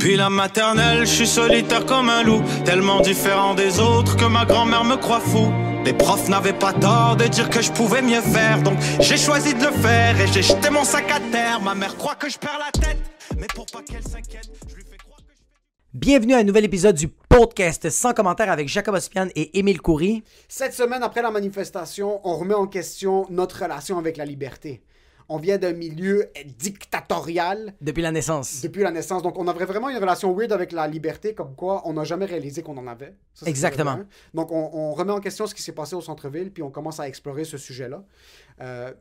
Depuis la maternelle, je suis solitaire comme un loup, tellement différent des autres que ma grand-mère me croit fou. Les profs n'avaient pas tort de dire que je pouvais mieux faire, donc j'ai choisi de le faire et j'ai jeté mon sac à terre. Ma mère croit que je perds la tête, mais pour pas qu'elle s'inquiète, je lui fais croire que je... Bienvenue à un nouvel épisode du podcast sans commentaire avec Jacob Ospian et Émile Coury. Cette semaine, après la manifestation, on remet en question notre relation avec la liberté. On vient d'un milieu dictatorial. Depuis la naissance. Depuis la naissance. Donc, on avait vraiment une relation weird avec la liberté, comme quoi on n'a jamais réalisé qu'on en avait. Ça, exactement. Donc, on remet en question ce qui s'est passé au centre-ville, puis on commence à explorer ce sujet-là.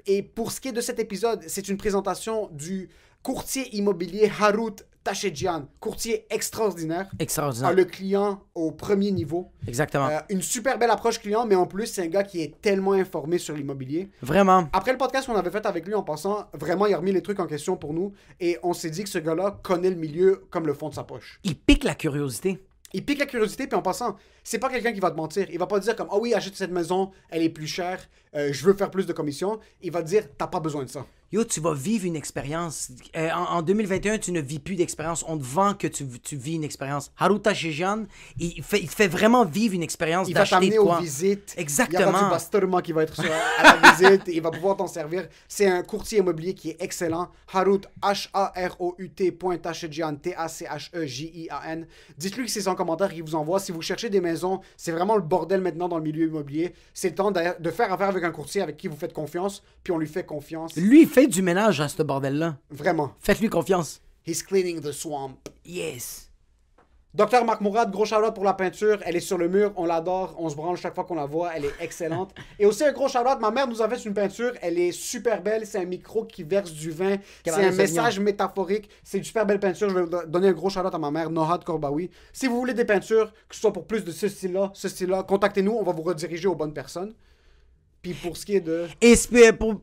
Et pour ce qui est de cet épisode, c'est une présentation du courtier immobilier Harut Tachedjian, courtier extraordinaire. Extraordinaire. Le client au premier niveau. Exactement. Une super belle approche client, mais en plus, c'est un gars qui est tellement informé sur l'immobilier. Vraiment. Après le podcast qu'on avait fait avec lui en passant, vraiment, il a remis les trucs en question pour nous. Et on s'est dit que ce gars-là connaît le milieu comme le fond de sa poche. Il pique la curiosité. Il pique la curiosité, puis en passant, c'est pas quelqu'un qui va te mentir. Il va pas te dire comme « Ah oui, achète cette maison, elle est plus chère, je veux faire plus de commissions. » Il va te dire « T'as pas besoin de ça. » Yo, tu vas vivre une expérience. En 2021, tu ne vis plus d'expérience. On te vend que tu vis une expérience. Harut Tachedjian, il te fait vraiment vivre une expérience Il va d'acheter t'amener de quoi. aux visites. Exactement. Il y aura du basturement qui va être à la visite. Il va pouvoir t'en servir. C'est un courtier immobilier qui est excellent. Harut, H-A-R-O-U-T, Tachedjian, T-A-C-H-E-J-I-A-N. Dites-lui que c'est son commentaire qu'il vous envoie. Si vous cherchez des maisons, c'est vraiment le bordel maintenant dans le milieu immobilier. C'est le temps de faire affaire avec un courtier avec qui vous faites confiance, puis on lui fait confiance. Lui, il fait du ménage à ce bordel-là. Vraiment. Faites-lui confiance. He's cleaning the swamp. Yes. Docteur Marc Mourad, gros shout-out pour la peinture. Elle est sur le mur, on l'adore, on se branle chaque fois qu'on la voit, elle est excellente. Et aussi un gros shout-out, ma mère nous a fait une peinture, elle est super belle, c'est un micro qui verse du vin, c'est un message métaphorique, c'est une super belle peinture. Je vais donner un gros shout-out à ma mère, Nohad Korbaoui. Si vous voulez des peintures, que ce soit pour plus de ce style-là, contactez-nous, on va vous rediriger aux bonnes personnes. Puis pour ce qui est de... Et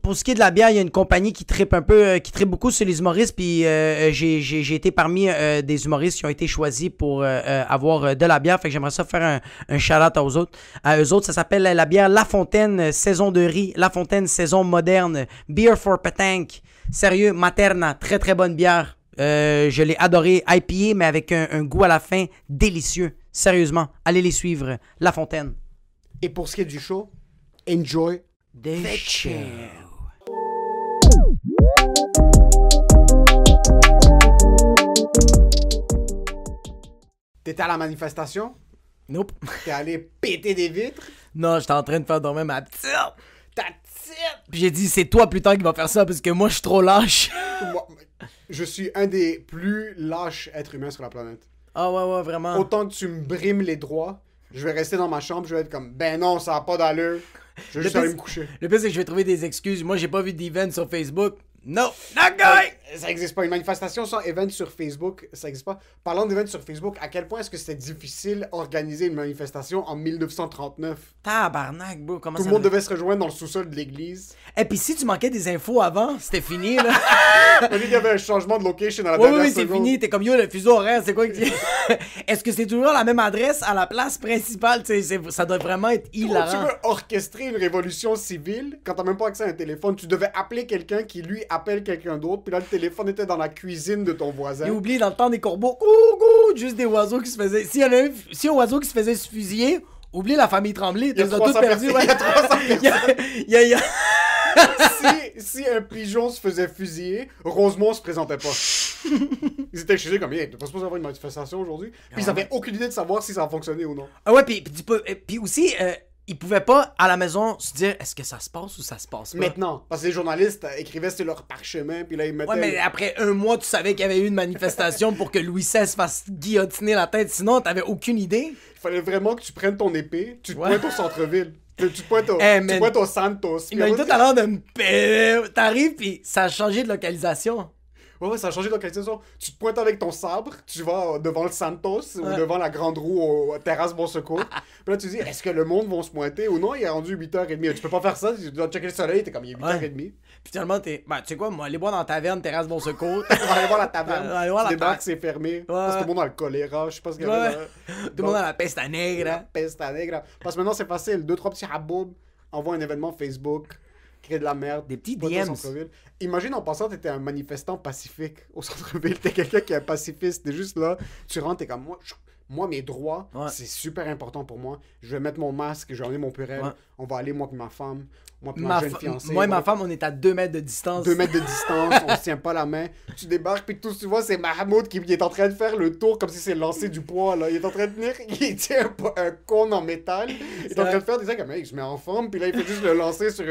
pour ce qui est de la bière, il y a une compagnie qui trippe un peu, qui trippe beaucoup sur les humoristes. Puis j'ai été parmi des humoristes qui ont été choisis pour avoir de la bière. Fait que j'aimerais ça faire un shout-out aux autres. À eux autres, ça s'appelle la bière La Fontaine, saison de riz. La Fontaine, saison moderne. Beer for Petanque. Sérieux, Materna. Très très bonne bière. Je l'ai adoré. IPA, mais avec un goût à la fin délicieux. Sérieusement, allez les suivre. La Fontaine. Et pour ce qui est du show... Enjoy the show. T'étais à la manifestation? Nope. T'es allé péter des vitres? Non, j'étais en train de faire dormir ma petite. Ta petite! Puis j'ai dit, c'est toi plus tard qui va faire ça parce que moi, je suis trop lâche. Moi, je suis un des plus lâches êtres humains sur la planète. Ah ouais, vraiment. Autant que tu me brimes les droits, je vais rester dans ma chambre, je vais être comme, ben non, ça n'a pas d'allure. Je vais juste aller me coucher. Le pire, c'est que je vais trouver des excuses. Moi, j'ai pas vu d'event sur Facebook. No, not going! Ça n'existe pas. Une manifestation sans event sur Facebook, ça n'existe pas. Parlant d'event sur Facebook, à quel point est-ce que c'était difficile d'organiser une manifestation en 1939? Tabarnak, bro, comment Tout ça... le monde devait se rejoindre dans le sous-sol de l'église. Et puis si tu manquais des infos avant, c'était fini, là. On dit qu'il y avait un changement de location à la dernière Oui, seconde. c'est fini. T'es comme, yo, le fuseau horaire, c'est quoi que tu... Est-ce que c'est toujours la même adresse à la place principale? Ça doit vraiment être Comment hilarant. tu veux orchestrer une révolution civile quand t'as même pas accès à un téléphone? Tu devais appeler quelqu'un qui, lui, appelle quelqu'un d'autre, puis là, le téléphone était dans la cuisine de ton voisin. J'ai oublié dans le temps des corbeaux, coucou, juste des oiseaux qui se faisaient... Si un oiseau qui se faisait fusiller, oublie la famille Tremblay, Il y a t'es toutes 300 perdu. personnes. Il y a 300 personnes. Il y a... si un pigeon se faisait fusiller, Rosemont se présentait pas. Ils étaient chez eux comme, t'es pas supposé avoir une manifestation aujourd'hui. Puis ils avaient aucune idée de savoir si ça a fonctionné ou non. Ah ouais, puis aussi, ils pouvaient pas, à la maison, se dire, est-ce que ça se passe ou ça se passe pas? Maintenant, parce que les journalistes écrivaient sur leur parchemin, puis là, ils mettaient... Ouais, mais après un mois, tu savais qu'il y avait eu une manifestation pour que Louis XVI fasse guillotiner la tête, sinon t'avais aucune idée. Il fallait vraiment que tu prennes ton épée, tu te pointes au centre-ville. Tu te pointes au Santos. Il m'a eu tout à l'heure de me... T'arrives, puis ça a changé de localisation. Ouais, ça a changé de localisation. Tu te pointes avec ton sabre, tu vas devant le Santos ou devant la grande roue aux terrasses Bon Secours. Puis là, tu dis, est-ce que le monde va se pointer ou non? Il est rendu 8h30. Tu peux pas faire ça, tu dois checker le soleil, t'es comme, il est 8h30. Puis finalement, tu sais quoi, moi, aller boire dans la taverne, terrasse Bon Secours. On va aller voir la taverne. Aller voir la tu débarques, c'est fermé. Parce que tout le monde a le choléra, je sais pas ce qu'il y avait là. Tout le monde a la peste à nègre. La peste à nègre. Parce que maintenant, c'est facile. 2-3 petits haboubs envoient un événement Facebook. crée de la merde. Des petits pas au DMs. centre-ville. Imagine en passant, t'étais un manifestant pacifique au centre-ville. T'es quelqu'un qui est un pacifiste. T'es juste là, tu rentres, t'es comme moi, mes droits, c'est super important pour moi. Je vais mettre mon masque, je vais emmener mon purel. On va aller, moi et ma femme, moi et ma jeune fiancée. Moi et ma femme, on est à 2 mètres de distance. 2 mètres de distance, on se tient pas la main. Tu débarques, puis tout, tu vois, c'est Mahmoud qui est en train de faire le tour comme si c'est lancer du poids, là. Il est en train de tenir, il tient un cône en métal. Il est en train de faire des trucs comme, il se met en forme, puis là, il fait juste le lancer sur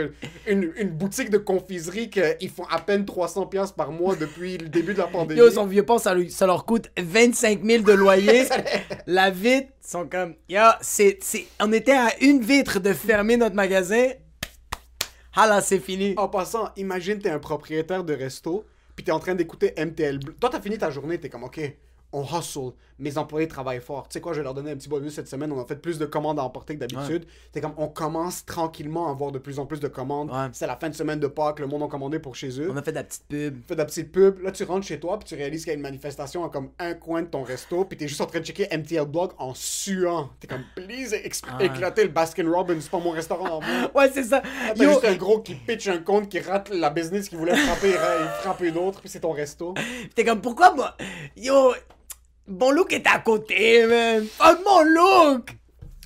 une boutique de confiserie qu'ils font à peine 300$ par mois depuis le début de la pandémie. Yo, son vieux pont, ça leur coûte 25 000 de loyer. La vitre, sont comme, yo, on était à une vitre de fermer notre magasin. Ah là, c'est fini. En passant, imagine t'es un propriétaire de resto, puis t'es en train d'écouter MTL. Toi, t'as fini ta journée, t'es comme, OK, on hustle, mes employés travaillent fort. Tu sais quoi, je vais leur donner un petit bonus cette semaine, on a fait plus de commandes à emporter que d'habitude. C'est comme, on commence tranquillement à avoir de plus en plus de commandes. C'est la fin de semaine de Pâques, le monde a commandé pour chez eux. On a fait de la petite pub. Fait de la petite pub. Là, tu rentres chez toi, puis tu réalises qu'il y a une manifestation à comme un coin de ton resto, puis t'es juste en train de checker MTL Blog en suant. T'es comme, please, éclater le Baskin Robbins, c'est pas mon restaurant en moi. Ouais, c'est ça. T'as juste un gros qui pitch un compte, qui rate la business, qui voulait frapper, il frappe une autre, puis c'est ton resto. T'es comme, pourquoi moi? Yo, mon look est à côté, man. Fuck mon look!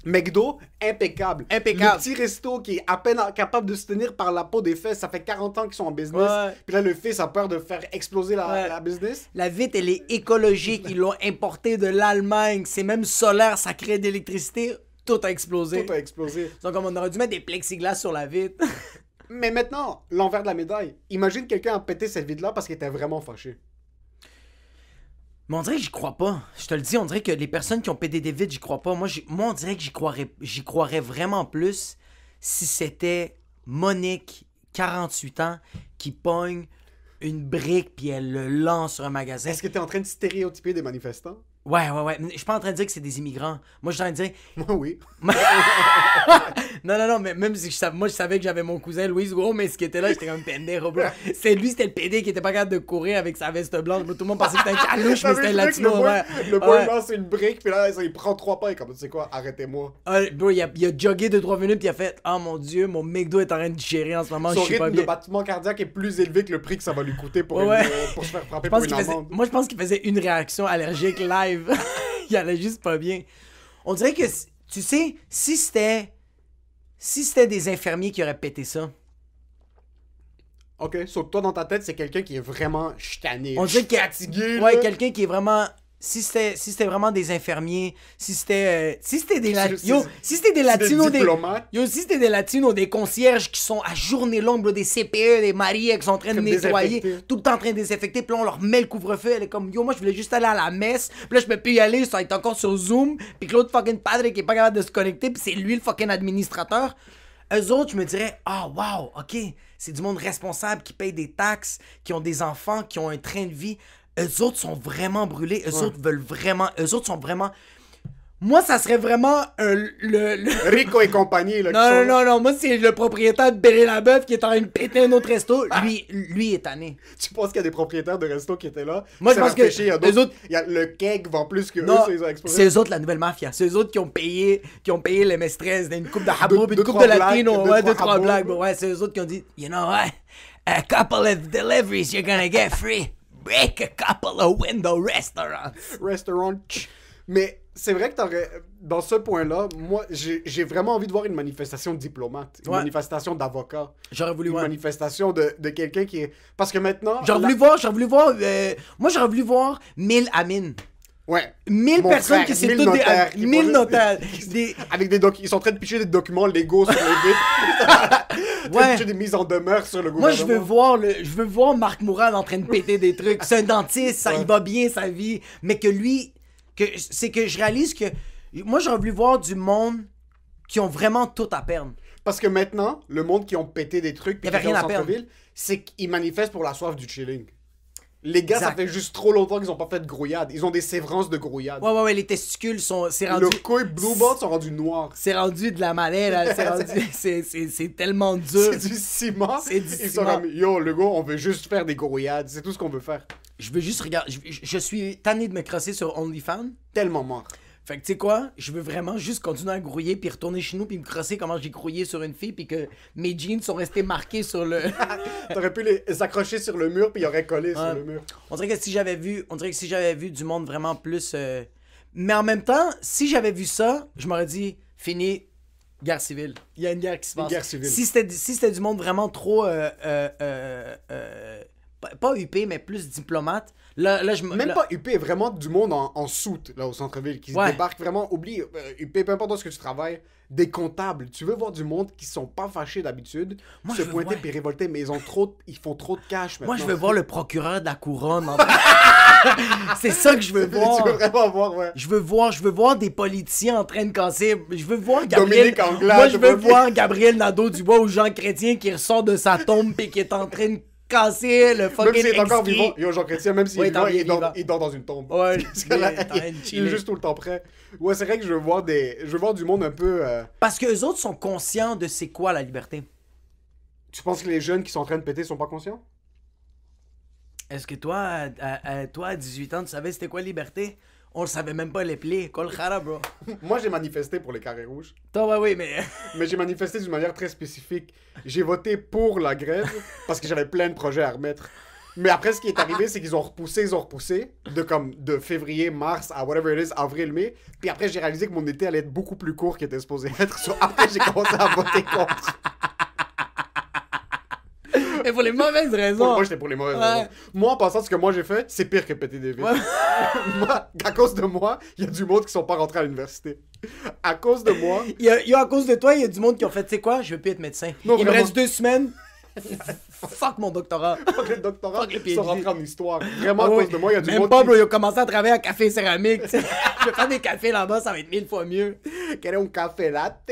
McDo, impeccable. Impeccable. Le petit resto qui est à peine capable de se tenir par la peau des fesses, ça fait 40 ans qu'ils sont en business. Ouais. Puis là, le fils a peur de faire exploser la business. La vitre, elle est écologique. Ils l'ont importée de l'Allemagne. C'est même solaire, ça crée de l'électricité. Tout a explosé. Tout a explosé. Donc, on aurait dû mettre des plexiglas sur la vitre. Mais maintenant, l'envers de la médaille. Imagine quelqu'un a pété cette vitre-là parce qu'il était vraiment fâché. Mais on dirait que j'y crois pas. Je te le dis, on dirait que les personnes qui ont pété des vitres, j'y crois pas. Moi, on dirait que j'y croirais vraiment plus si c'était Monique, 48 ans, qui pogne une brique puis elle le lance sur un magasin. Est-ce que t'es en train de stéréotyper des manifestants? Ouais. Je suis pas en train de dire que c'est des immigrants. Moi, je suis en train de dire... Moi, oui. non, mais même si je savais que j'avais mon cousin Louis Gros, mais ce qui était là, j'étais comme pendejo, bro. C'était le PD qui était pas capable de courir avec sa veste blanche. Tout le monde pensait que c'était un calouche, mais c'était un latino. Le boy lance une brique, puis là, il prend 3 pas et comme, tu sais quoi, arrêtez-moi. Bro, il a jogué 2-3 minutes, puis il a fait « Oh mon Dieu, mon McDo est en train de gérer en ce moment, je suis pas bien. » Son rythme de battement cardiaque est plus élevé que le prix que ça va lui coûter pour se faire frapper pour une amende. Moi, je pense qu'il faisait une réaction allergique live. Il allait juste pas bien. On dirait que, tu sais, si c'était des infirmiers qui auraient pété ça. Ok, sauf toi dans ta tête, c'est quelqu'un qui est vraiment ch'tané. On dirait fatigué. Ouais, quelqu'un qui est vraiment... Si c'était vraiment des infirmiers, si c'était des latinos, si c'était des latinos, des concierges qui sont à journée longue, bro, des CPE, des Maria qui sont en train de nettoyer, tout le temps en train de désinfecter, puis là on leur met le couvre-feu, elle est comme yo, moi je voulais juste aller à la messe, puis là je peux plus y aller, ça va être encore sur Zoom, puis que l'autre fucking padre qui est pas capable de se connecter, puis c'est lui le fucking administrateur. Eux autres, je me dirais, wow, ok, c'est du monde responsable qui paye des taxes, qui ont des enfants, qui ont un train de vie. Eux autres sont vraiment brûlés. Eux autres veulent vraiment... Eux autres sont vraiment... Moi, ça serait vraiment Rico et compagnie, là. Non. Moi, c'est le propriétaire de Belle la Bœuf qui est en train de péter un autre resto. Lui est tanné. Tu penses qu'il y a des propriétaires de restos qui étaient là? Moi, je pense que les autres... Il y a le keg vend plus que non, eux, ils ont explosé. c'est eux autres, la nouvelle mafia. C'est eux autres qui ont payé les maîtresses d'une coupe de haboub, une coupe de latino. Ouais, 2-3 blagues. Ouais, c'est eux autres qui ont dit, you know what? A couple of deliveries you're gonna get free. Break a couple of window restaurants. Mais c'est vrai que dans ce point-là, moi, j'ai vraiment envie de voir une manifestation de diplomates, une manifestation d'avocats. J'aurais voulu voir. Une manifestation de quelqu'un qui est... Parce que maintenant... J'aurais voulu voir... Moi, j'aurais voulu voir 1000 Amine. Ouais. 1000 personnes qui c'est toutes des... 1000 notaires. Avec ils sont en train de picher des documents légaux sur les vitres. Ouais. Picher des mises en demeure sur le gouvernement. Moi, je veux voir Marc Mourad en train de péter des trucs. C'est un dentiste, il va bien sa vie. Mais que lui... C'est que je réalise que... Moi, j'aurais voulu voir du monde qui ont vraiment tout à perdre. Parce que maintenant, le monde qui ont pété des trucs... Il n'y avait rien à perdre. C'est qu'ils manifestent pour la soif du chilling. Les gars, ça fait juste trop longtemps qu'ils ont pas fait de grouillade. Ils ont des sévrances de grouillade. Ouais, les testicules sont... C'est rendu... Le couille blue ball sont rendus noirs. C'est rendu de la malaise, là. C'est tellement dur. C'est du ciment. Ils sont comme, yo, le gars, on veut juste faire des grouillades. C'est tout ce qu'on veut faire. Je veux juste regarder... Je suis tanné de me crosser sur OnlyFans. Tellement mort. Fait que tu sais quoi, je veux vraiment juste continuer à grouiller puis retourner chez nous puis me crosser comment j'ai grouillé sur une fille puis que mes jeans sont restés marqués sur le... T'aurais pu les accrocher sur le mur puis ils auraient collé sur le mur. On dirait que si j'avais vu du monde vraiment plus... Mais en même temps, si j'avais vu ça, je m'aurais dit, fini, guerre civile. Il y a une guerre qui se passe. Guerre civile. Si c'était du monde vraiment trop... pas huppé, mais plus diplomate, là je me... Même là- pas UP, vraiment du monde en soute, là, au centre-ville, qui Ouais. se débarque vraiment. Oublie, UP, peu importe où est-ce que tu travailles, des comptables. Tu veux voir du monde qui sont pas fâchés d'habitude, Moi, se je veux pointer voir- puis révolter, mais ils font trop de cash maintenant. Moi, je veux voir le procureur de la couronne. C'est ça que je veux voir. Tu veux vraiment voir, ouais. Je veux voir des politiciens en train de casser. Je veux voir Gabriel. Dominique Anglade, Moi, je veux ok. voir Gabriel Nadeau-Dubois ou Jean Chrétien qui ressort de sa tombe et qui est en train de casser le Même fucking s'il est encore exquis. vivant, yo, Jean Chrétien, même s'il Ouais, est vivant, il est vivant. il dort dans une tombe. Ouais, Parce que là, il est en train de il est chiller. juste tout le temps prêt. Ouais, c'est vrai que je veux voir du monde un peu. Parce que les autres sont conscients de c'est quoi la liberté. Tu penses que les jeunes qui sont en train de péter sont pas conscients? Est-ce que toi, à 18 ans, tu savais c'était quoi la liberté? On le savait même pas les plaies. Kol khara, bro. Moi, j'ai manifesté pour les carrés rouges. Toi, ouais, oui, mais... Mais j'ai manifesté d'une manière très spécifique. J'ai voté pour la grève parce que j'avais plein de projets à remettre. Mais après, ce qui est arrivé, c'est qu'ils ont repoussé de février, mars à whatever it is, avril, mai. Puis après, j'ai réalisé que mon été allait être beaucoup plus court qu'il était supposé être. So, après, j'ai commencé à voter contre. mais pour les mauvaises raisons. Moi, j'étais pour les mauvaises Ouais. raisons. Moi, en pensant ce que moi j'ai fait, c'est pire que péter des vitres. Ouais. Moi, à cause de moi, il y a du monde qui sont pas rentrés à l'université. À cause de moi, Il y a à cause de toi, il y a du monde qui ont fait, tu sais quoi, je veux plus être médecin. Non, Il me vraiment. reste 2 semaines. Fuck mon doctorat. les doctorats Fuck le PhD. sont rentrés en histoire. Vraiment, à Ah cause ouais. de moi, il y a du Même monde pas, qui... bro, il a commencé à travailler à café céramique. tu sais. Je vais faire des cafés là-bas, ça va être 1000 fois mieux. Quel est un café latte?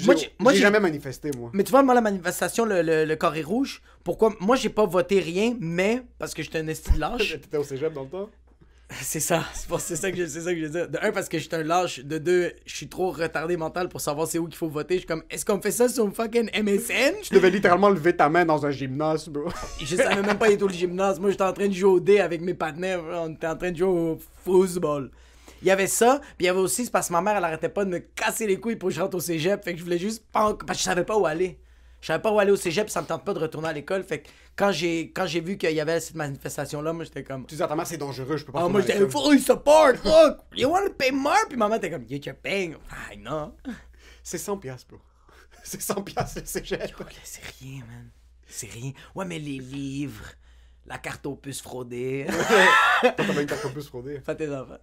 Moi, J'ai j'ai- jamais manifesté, moi. Mais tu vois, moi, la manifestation, le carré rouge, pourquoi? Moi, j'ai pas voté rien, mais parce que j'étais un esti de lâche. T'étais au cégep dans le temps? C'est ça, c'est ça que je dis. De un, parce que j'étais un lâche. De deux, je suis trop retardé mental pour savoir c'est où qu'il faut voter. Je suis comme, est-ce qu'on fait ça sur une fucking MSN? Tu devais littéralement lever ta main dans un gymnase, bro. Je savais même pas il était où le gymnase. Moi, j'étais en train de jouer au dé avec mes partenaires. On était en train de jouer au football. Il y avait ça, puis il y avait aussi, c'est parce que ma mère, elle arrêtait pas de me casser les couilles pour que je rentre au cégep. Fait que je voulais juste pas. Parce que je savais pas où aller. Je savais pas où aller au cégep, ça me tente pas de retourner à l'école. Fait que quand j'ai vu qu'il y avait cette manifestation-là, moi, j'étais comme. Tu dis à ta mère, c'est dangereux, je peux pas Ah, moi, retourner à j'étais l'école. fully support. Look, you wanna pay more? Puis maman était comme, you're paying. Ah, non. C'est 100 piastres, bro. C'est 100 piastres, le cégep. C'est rien, man. C'est rien. Ouais, mais les livres, la carte aux puces fraudée. Toi, t'avais une carte opus fraudée. Fais tes enfants.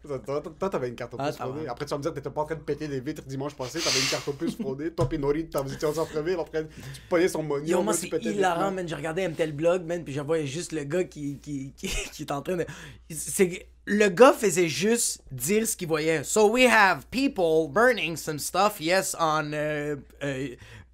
Toi, t'avais une carte opus Ah, ça fraudée. va. Après, tu vas me dire que t'étais pas en train de péter des vitres dimanche passé, t'avais une carte opus fraudée. Toi, pis Nori, vous étiez en centre-ville en train de... Tu pognais son money. Yo, moi, c'est hilarant, man. J'ai regardé MTL Blog, man, puis je voyais juste le gars qui est en train de... Le gars faisait juste dire ce qu'il voyait. So we have people burning some stuff, yes, on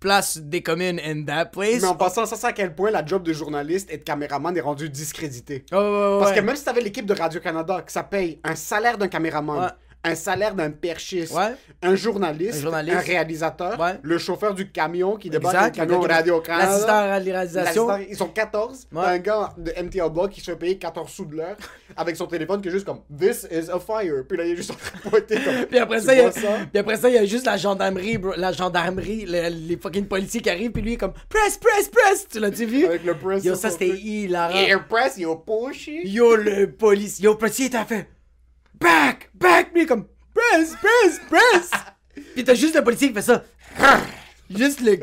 Place des Communes in that place. Mais en passant, ça, c'est à quel point la job de journaliste et de caméraman est rendue discréditée. Oh, ouais, Parce ouais. que même si t'avais l'équipe de Radio-Canada, que ça paye un salaire d'un caméraman, Ouais. un salaire d'un perchiste, Ouais. un journaliste, Un réalisateur, Ouais. le chauffeur du camion qui débarque Exact, le camion le gars qui- Radio-Canada. l'assistant à la réalisation. Ils sont 14. Ouais. T'as un gars de MTL Blog qui se fait payer 14 sous de l'heure avec son téléphone qui est juste comme This is a fire. Puis là, il est juste en train de pointer comme. Puis après Tu ça, il y a, vois ça? puis après ça, il y a juste la gendarmerie, bro. La gendarmerie, les fucking policiers qui arrivent, puis lui, il est comme press, press, press. Tu l'as-tu vu? Avec le press. Yo, sur ça son c'était truc. hilarant. Air press, yo, pushy. Yo, le policier. Yo, le policier, t'as fait back, back. Lui, comme press, press, press. Puis t'as juste le policier qui fait ça. Juste le.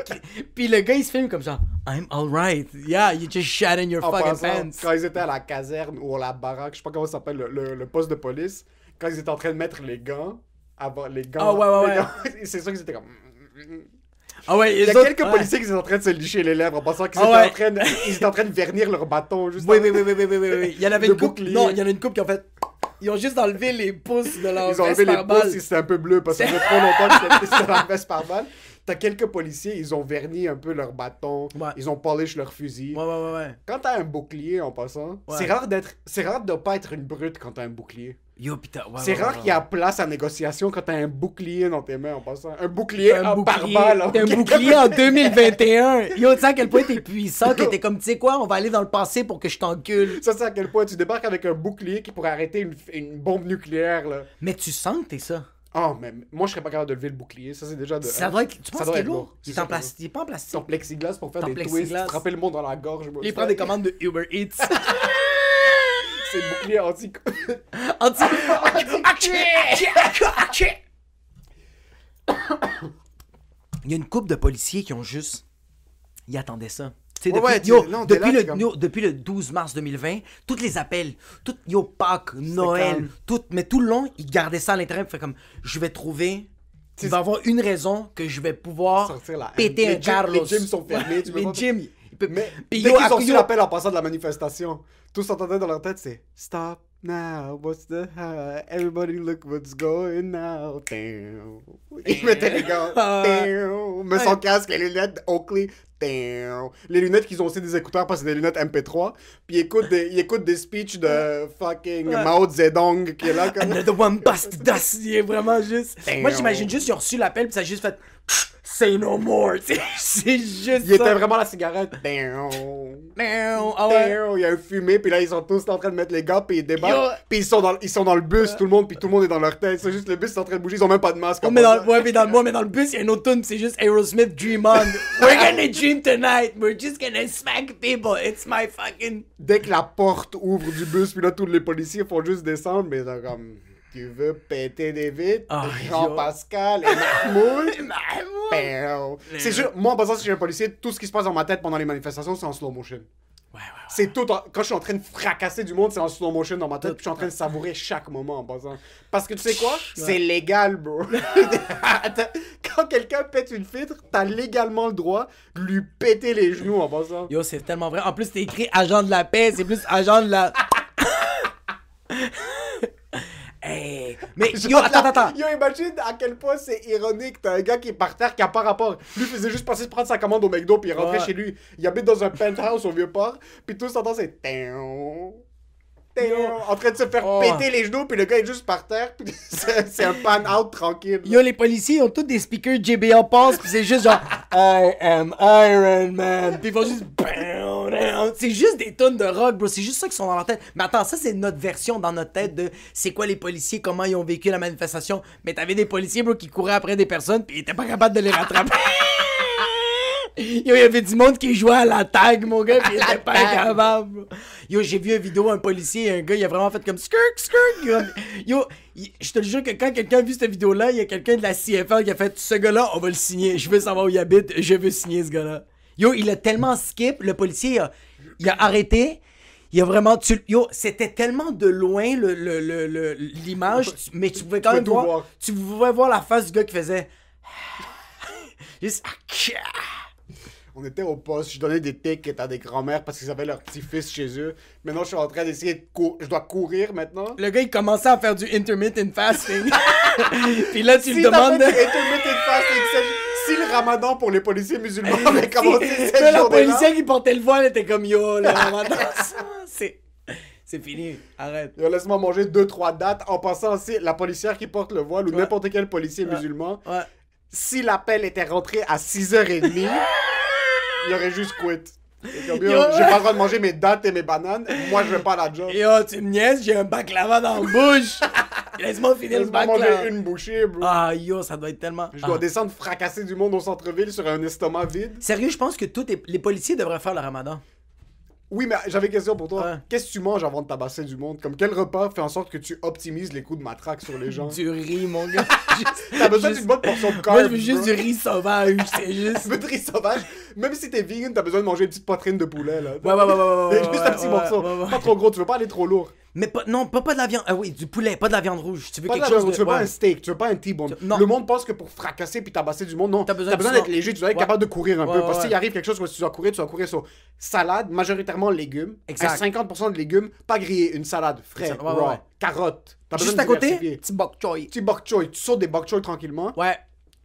Puis le gars, il se filme comme ça. I'm alright. Yeah, you just shat in your En fucking passant, pants. quand ils étaient à la caserne ou à la baraque, je sais pas comment ça s'appelle, le poste de police, quand ils étaient en train de mettre les gants, avant les gants. Ah, ouais, les ouais. gants, c'est sûr qu'ils étaient comme. Ah ouais, Il y a les autres- quelques ouais. policiers qui étaient en train de se licher les lèvres en pensant qu'ils Ah, étaient, ils étaient en train de vernir leur bâton. Juste Oui, en- oui, oui, oui, oui, oui, oui, oui. Il y en avait Le une couple. bouclier. Non, il y en a une couple qui ont fait. Ils ont juste enlevé les pouces de leur Ils ont veste enlevé les par balle. pouces et c'était un peu bleu parce que ça fait trop longtemps que c'était la veste par balle. T'as quelques policiers, ils ont verni un peu leur bâton, Ouais. ils ont polish leur fusil. Ouais, ouais, ouais, ouais. Quand t'as un bouclier en passant, Ouais. c'est rare de pas être une brute quand t'as un bouclier. Yo, putain, ouais. C'est ouais, rare ouais, qu'il y a place à négociation quand t'as un bouclier dans tes mains en passant. Un bouclier un en bouclier, par balle. t'as un bouclier en 2021. Yo, tu sais à quel point t'es puissant, que t'es comme, tu sais quoi, on va aller dans le passé pour que je t'encule. Ça, c'est à quel point tu débarques avec un bouclier qui pourrait arrêter une bombe nucléaire, là. Mais tu sens que t'es ça. Oh, mais moi, je serais pas capable de lever le bouclier. Ça, c'est déjà de. Ça doit être. Tu Ça penses doit qu'il est être lourd? lourd. Il est C'est en ça, plastique. Il est pas en plastique. Ton plexiglas pour faire Ton des plexiglas. twists, frapper le monde dans la gorge. Il prend des commandes de Uber Eats. C'est le bouclier anti. Il y a une couple de policiers qui ont juste... Ils attendaient ça. Tu sais, Ouais, depuis, ouais, non, t'es là, t'es comme- depuis le 12 mars 2020, tous les appels, Pâques, calme. Noël, mais tout le long, ils gardaient ça à l'intérieur. Fait comme, je vais trouver... Il va y avoir une raison que je vais pouvoir Sortir la péter un Carlos. Les gyms sont fermés. Tu peux Les pas- gyms... Mais Puis dès yo, qu'ils ont reçu yo- l'appel en passant de la manifestation, tous entendaient dans leur tête, c'est Stop now, what's the high? Everybody look what's going now. Damn. Ils mettaient les gars. Damn. Mais sans casque, les lunettes Oakley. Damn. Les lunettes qu'ils ont aussi des écouteurs parce que c'est des lunettes MP3. Puis ils écoutent des speeches de fucking Mao Zedong qui est là comme. Another one bust dust. Il est vraiment juste... Damn. Moi, j'imagine juste, ils ont reçu l'appel, puis ça a juste fait... Say no more. C'est juste Il était ça. vraiment la cigarette. Damn. Ah ouais. Damn. Il y a un fumé, puis là, ils sont tous en train de mettre les gars, puis ils Yo. débattent. Puis ils sont dans le bus, tout le monde, puis tout le monde est dans leur tête. C'est juste le bus est en train de bouger, ils ont même pas de masque. en Mais dans, passant. ouais, mais dans le bus, il y a une autre tune, c'est juste Aerosmith Dream On. We're gonna dream tonight. We're just gonna smack people. It's my fucking... Dès que la porte ouvre du bus, puis là, tous les policiers font juste descendre, mais ils sont comme... Tu veux péter des vitres? Ah, Jean-Pascal et Mahmoud? Pow. C'est juste, moi, en passant, si je suis un policier, tout ce qui se passe dans ma tête pendant les manifestations, c'est en slow motion. Ouais. C'est tout. Quand je suis en train de fracasser du monde, c'est en slow motion dans ma tête. Puis je suis en train de savourer chaque moment en passant. Parce que tu sais quoi? C'est légal, bro. Quand quelqu'un pète une filtre, t'as légalement le droit de lui péter les genoux en passant. Yo, c'est tellement vrai. En plus, c'est écrit agent de la paix, c'est plus agent de la... Hey. Mais yo, attends. Yo, imagine à quel point c'est ironique. T'as un gars qui est par terre qui a pas rapport. Lui faisait juste passer prendre sa commande au McDo puis il rentrait Ouais. chez lui. Il habite dans un penthouse au Vieux-Port. Puis tout s'entend, c'est... En train de se faire péter les genoux, puis le gars est juste par terre, puis c'est un pan-out tranquille. Yo, les policiers, ils ont tous des speakers JBL Pulse, pis c'est juste genre I am Iron Man, pis ils font juste c'est juste des tonnes de rock, bro, c'est juste ça qui sont dans leur tête. Mais attends, ça c'est notre version dans notre tête de c'est quoi les policiers, comment ils ont vécu la manifestation. Mais t'avais des policiers, bro, qui couraient après des personnes, pis ils étaient pas capables de les rattraper. Yo, il y avait du monde qui jouait à la tag, mon gars, pis il était pas capable, bro. Yo, j'ai vu une vidéo, un policier, un gars, il a vraiment fait comme skirk. Yo, je te le jure que quand quelqu'un a vu cette vidéo-là, il y a quelqu'un de la CFL qui a fait ce gars-là, on va le signer. Je veux savoir où il habite, je veux signer ce gars-là. Yo, il a tellement skip, le policier, il a arrêté. Il a vraiment... Yo, c'était tellement de loin l'image, mais tu pouvais quand même voir... Tu pouvais voir la face du gars qui faisait... Juste... On était au poste, je donnais des tickets à des grands-mères parce qu'ils avaient leur petit-fils chez eux. Maintenant, je suis en train d'essayer de je dois courir maintenant. Le gars, il commençait à faire du intermittent fasting. Puis là, tu Si le t'as demandes... fait du intermittent fasting, si le ramadan pour les policiers musulmans avait commencé cette la journée-là... policière qui portait le voile était comme yo, le ramadan, c'est fini, arrête. Yo, laisse-moi manger 2-3 dates. En passant aussi, la policière qui porte le voile ou n'importe quel policier musulman, Ouais. si l'appel était rentré à 6h30, il aurait juste quit. C'est comme, yo, Yo. j'ai pas le droit de manger mes dates et mes bananes. Moi, je vais pas à la job. Yo, tu me niaises, j'ai un baklava dans la bouche. Laisse-moi finir le Laisse-moi baklava. manger une bouchée, bro. Ah yo, ça doit être tellement... Je dois descendre fracasser du monde au centre-ville sur un estomac vide. Sérieux, je pense que tous les policiers devraient faire le ramadan. Oui, mais j'avais une question pour toi. Ouais. Qu'est-ce que tu manges avant de tabasser du monde? Comme quel repas fait en sorte que tu optimises les coups de matraque sur les gens? Du riz, mon gars. T'as besoin d'une bonne portion de carbs. Moi, je veux juste bro. du riz sauvage, c'est juste... Tu veux du riz sauvage? Même si t'es vegan, t'as besoin de manger une petite poitrine de poulet, là. Ouais. Juste un petit morceau. Pas trop gros, tu veux pas aller trop lourd. Mais pas, non, pas de la viande. Ah oui, du poulet, pas de la viande rouge. Tu veux Pas quelque de la chose viande, de... tu veux pas ouais. un steak, tu veux pas un T-bone. Non. Le monde pense que pour fracasser puis tabasser du monde, non. T'as besoin d'être de- léger, tu dois être Ouais. capable de courir un Ouais, peu. ouais, Parce que s'il ouais. arrive quelque chose où tu dois courir sur salade, majoritairement légumes. Exact. Un 50% de légumes, pas grillé, une salade, frais, Ouais, raw, ouais. carottes. T'as Juste besoin à de côté, diversifier. petit bok choy. Petit bok choy, tu sautes des bok choy tranquillement. Ouais,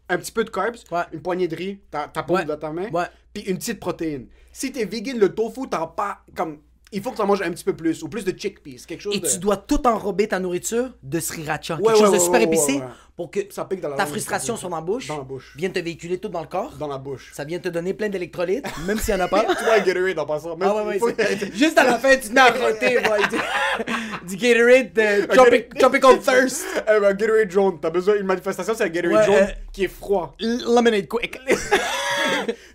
Un petit peu de carbs, Ouais. une poignée de riz, ta paume Ouais. dans ta main, Ouais. puis une petite protéine. Si t'es vegan, le tofu, t'en pas comme... Il faut que t'en manges un petit peu plus, ou plus de chickpeas, quelque chose et de... tu dois tout enrober ta nourriture de sriracha. Ouais, Quelque chose ouais, de super ouais, épicé ouais. pour que Ça pique dans la ta langue, frustration ça. soit dans la bouche, Dans la bouche. vienne te véhiculer tout dans le corps. Dans la bouche. Ça vient te donner plein d'électrolytes, même s'il n'y en a pas. Tu vois un Gatorade en passant. Ah ouais, ouais, juste à la fin, tu te mets à frotter, du Gatorade Tropical Thirst. Un Gatorade jaune. T'as besoin d'une manifestation, c'est un Gatorade Ouais, jaune qui est froid. Lemonade quick.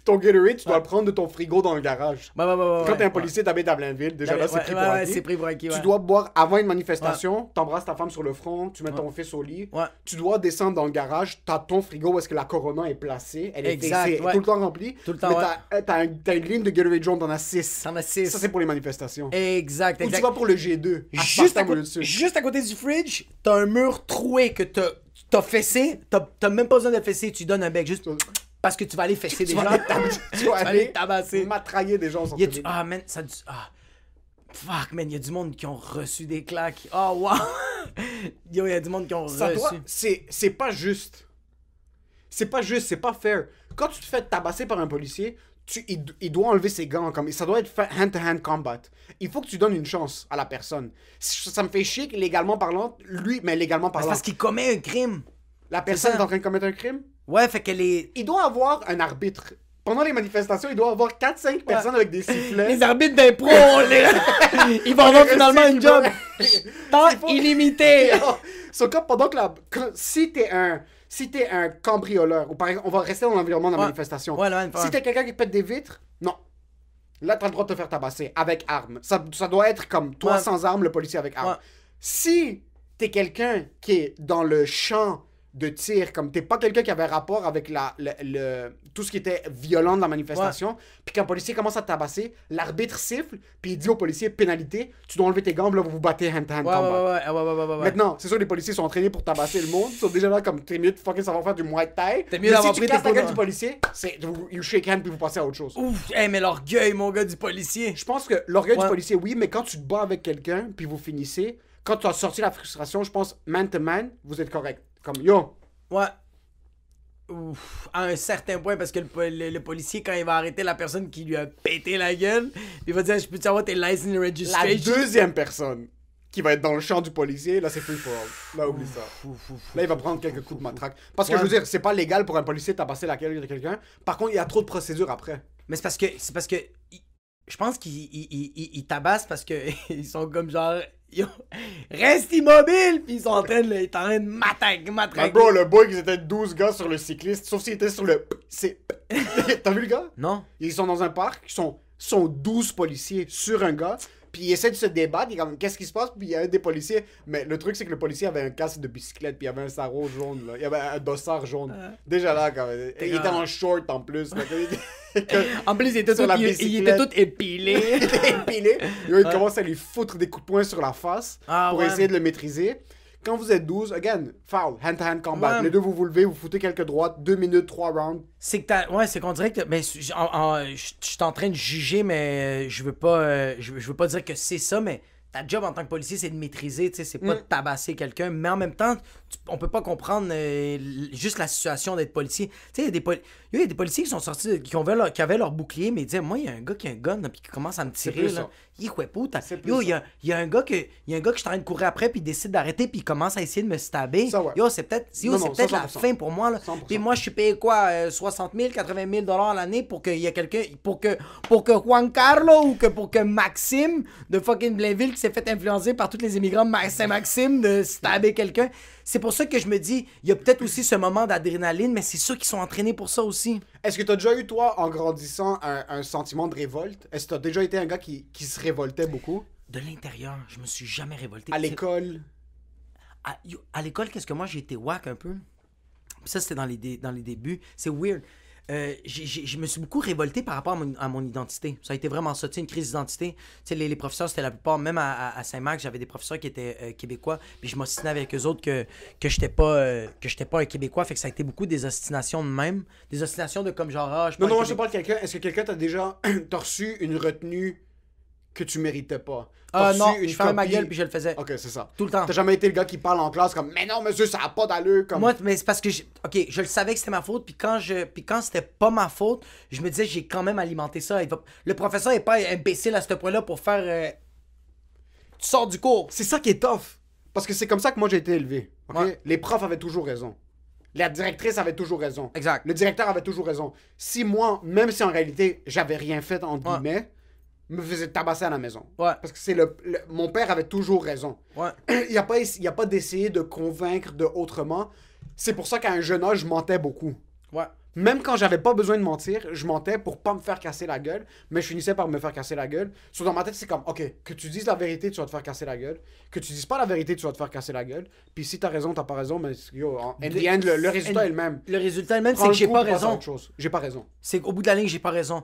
Ton Gatorade, tu dois le prendre de ton frigo dans le garage. Ouais, Quand t'es un policier, t'habites à Blainville, déjà là, c'est pris pour acquis. c'est pris pour acquis, ouais. Tu dois boire avant une manifestation, t'embrasses ta femme sur le front, tu mets ton fils au lit. Ouais. Tu dois descendre dans le garage, t'as ton frigo où est-ce que la Corona est placée. Elle est Exact, fixée, ouais. tout le temps remplie. Tout le temps, mais ouais. t'as une ligne de Gatorade jaune, t'en as 6. T'en as 6. Ça, c'est pour les manifestations. Exact, Ou tu exact. vas pour le G2. Juste à côté du fridge, t'as un mur troué que t'as fessé. T'as même pas besoin de fesser, tu donnes un bec juste parce que tu vas aller fesser des gens. Tu vas aller tabasser. matrailler des gens sur Y a ah, man, ça. Ah. Fuck, man, y a du monde qui ont reçu des claques. Oh, wow. Yo, y a du monde qui ont reçu. C'est pas juste. C'est pas juste, c'est pas fair. Quand tu te fais tabasser par un policier, il doit enlever ses gants. Comme, ça doit être hand-to-hand combat. Il faut que tu donnes une chance à la personne. Ça me fait chier que légalement parlant, mais légalement C'est parlant, parce qu'il commet un crime. la personne ça. est en train de commettre un crime. Ouais, fait qu'elle est. Il doit avoir un arbitre. Pendant les manifestations, il doit avoir 4-5 personnes avec des sifflets. Les arbitres d'impro, ils vont avoir finalement une job. Temps illimité. So, pendant que si t'es un cambrioleur, ou par exemple, on va rester dans l'environnement de la manifestation. Ouais, Si t'es quelqu'un qui pète des vitres, non. Là, t'as le droit de te faire tabasser avec arme. Ça doit être comme toi sans arme, le policier avec arme. Ouais. Si t'es quelqu'un qui est dans le champ de tir, comme t'es pas quelqu'un qui avait rapport avec tout ce qui était violent de la manifestation, puis qu'un policier commence à te tabasser, l'arbitre siffle, puis il dit au policier pénalité, tu dois enlever tes gants, là vous vous battez hand-to-hand combat. Ouais. Maintenant, c'est sûr les policiers sont entraînés pour tabasser le monde, ils sont déjà là comme t'es mieux de fucking savoir faire du Muay Thai. T'es mieux Mais d'avoir si pris tu tes casses la gueule coups, du policier, c'est you shake hand puis vous passez à autre chose. Ouf, hey, mais l'orgueil, mon gars, du policier. Je pense que l'orgueil du Ouais. policier, oui, mais quand tu te bats avec quelqu'un, puis vous finissez, quand tu as sorti la frustration, je pense man to man, vous êtes correct. Comme yo. Ouais. Ouf, à un certain point, parce que le policier, quand il va arrêter la personne qui lui a pété la gueule, il va dire, je peux-tu avoir tes license La registration? deuxième personne qui va être dans le champ du policier, là, c'est free for all. Là, oublie ça. Là, il va prendre quelques coups de matraque. Parce que, Ouais. je veux dire, c'est pas légal pour un policier de tabasser la gueule de quelqu'un. Par contre, il y a trop de procédures après. Mais c'est parce que je pense qu'ils tabassent parce que ils sont comme genre, yo, reste immobile, puis ils sont en train de matraquer. Ah, bro, le boy, ils étaient 12 gars sur le cycliste, sauf s'ils étaient sur le... T'as vu le gars? Non. Ils sont dans un parc, ils sont 12 policiers sur un gars, puis ils essaient de se débattre, ils comme, qu'est-ce qui se passe? Puis il y a un des policiers, mais le truc c'est que le policier avait un casque de bicyclette, puis il y avait un sarrau jaune, là. Il y avait un dossard jaune. Déjà là, quand même. Il était en short en plus. Là, En plus, il était Sur tout, la il était tout épilé. il était épilé. Et là, il commence à lui foutre des coups de poing sur la face pour ouais. essayer de le maîtriser. Quand vous êtes 12, again, foul, hand-to-hand combat. Ouais. Les deux, vous vous levez, vous foutez quelques droites, 2 minutes, 3 rounds. C'est que ouais, c'est qu'on dirait que mais je suis en train de juger, mais je veux pas je veux pas dire que c'est ça, mais ta job en tant que policier, c'est de maîtriser, tu sais, c'est pas de tabasser quelqu'un, mais en même temps, on peut pas comprendre juste la situation d'être policier. Tu sais, il y a des policiers qui sont sortis, qui avaient leur bouclier, mais ils disaient, moi, il y a un gars qui a un gun, là, puis qui commence à me tirer, plus là. ça. Il est puta. C'est plus Yo, ça. il y a un gars que je suis en train de courir après, puis il décide d'arrêter, puis il commence à essayer de me stabber. Ça, ouais. Yo, c'est peut-être Non, la 100%. fin pour moi, là. 100%. Puis moi, je suis payé quoi, 60 000, 80 000 $ à l'année pour qu'il y ait quelqu'un, pour que Juan Carlo ou pour que Maxime de fucking Blainville qui s'est fait influencer par tous les immigrants Saint-Maxime de stabber quelqu'un. C'est pour ça que je me dis, il y a peut-être aussi ce moment d'adrénaline, mais c'est ceux qui sont entraînés pour ça aussi. Est-ce que tu as déjà eu, toi, en grandissant, un sentiment de révolte? Est-ce que tu as déjà été un gars qui se révoltait beaucoup? De l'intérieur, je me suis jamais révolté. À l'école? À l'école, qu'est-ce que moi, j'ai été whack un peu? Puis ça, c'était dans les débuts. C'est weird. Je me suis beaucoup révolté par rapport à mon identité. Ça a été vraiment ça, tu sais, une crise d'identité. Tu sais, les professeurs, c'était la plupart, même à Saint-Marc, j'avais des professeurs qui étaient québécois, puis je m'ostinais avec eux autres que j'étais pas un Québécois, fait que ça a été beaucoup des ostinations de même. Des ostinations de comme genre, ah, je suis pas Non, un non, je Québécois. parle de quelqu'un. Est-ce que quelqu'un t'a déjà t'as reçu une retenue que tu méritais pas? Ah T'as non, reçu une je fermais ma copie- gueule, puis je le faisais. Ok, c'est ça. Tout le temps. T'as jamais été le gars qui parle en classe comme, mais non, monsieur, ça a pas d'allure. Comme... Moi, mais c'est parce que ok, je le savais que c'était ma faute, puis quand c'était pas ma faute, je me disais j'ai quand même alimenté ça. Le professeur est pas imbécile à ce point-là pour faire tu sors du cours. C'est ça qui est tough. Parce que c'est comme ça que moi j'ai été élevé. ok? Ouais. Les profs avaient toujours raison. La directrice avait toujours raison. Exact. Le directeur avait toujours raison. Si moi, même si en réalité, j'avais rien fait, entre Ouais. guillemets, me faisait tabasser à la maison. Ouais. Parce que mon père avait toujours raison. Ouais. Il n'y a pas d'essayer de convaincre de autrement. C'est pour ça qu'à un jeune âge, je mentais beaucoup. Ouais. Même quand j'avais pas besoin de mentir, je mentais pour pas me faire casser la gueule, mais je finissais par me faire casser la gueule. Dans ma tête, c'est comme, ok, que tu dises la vérité, tu vas te faire casser la gueule. Que tu dises pas la vérité, tu vas te faire casser la gueule. Puis si t'as raison, t'as pas raison, mais yo, en the end, le résultat est le même. Le résultat même, c'est Prends que le j'ai coup, pas passe à raison. autre chose. J'ai pas raison. C'est qu'au bout de la ligne, j'ai pas raison.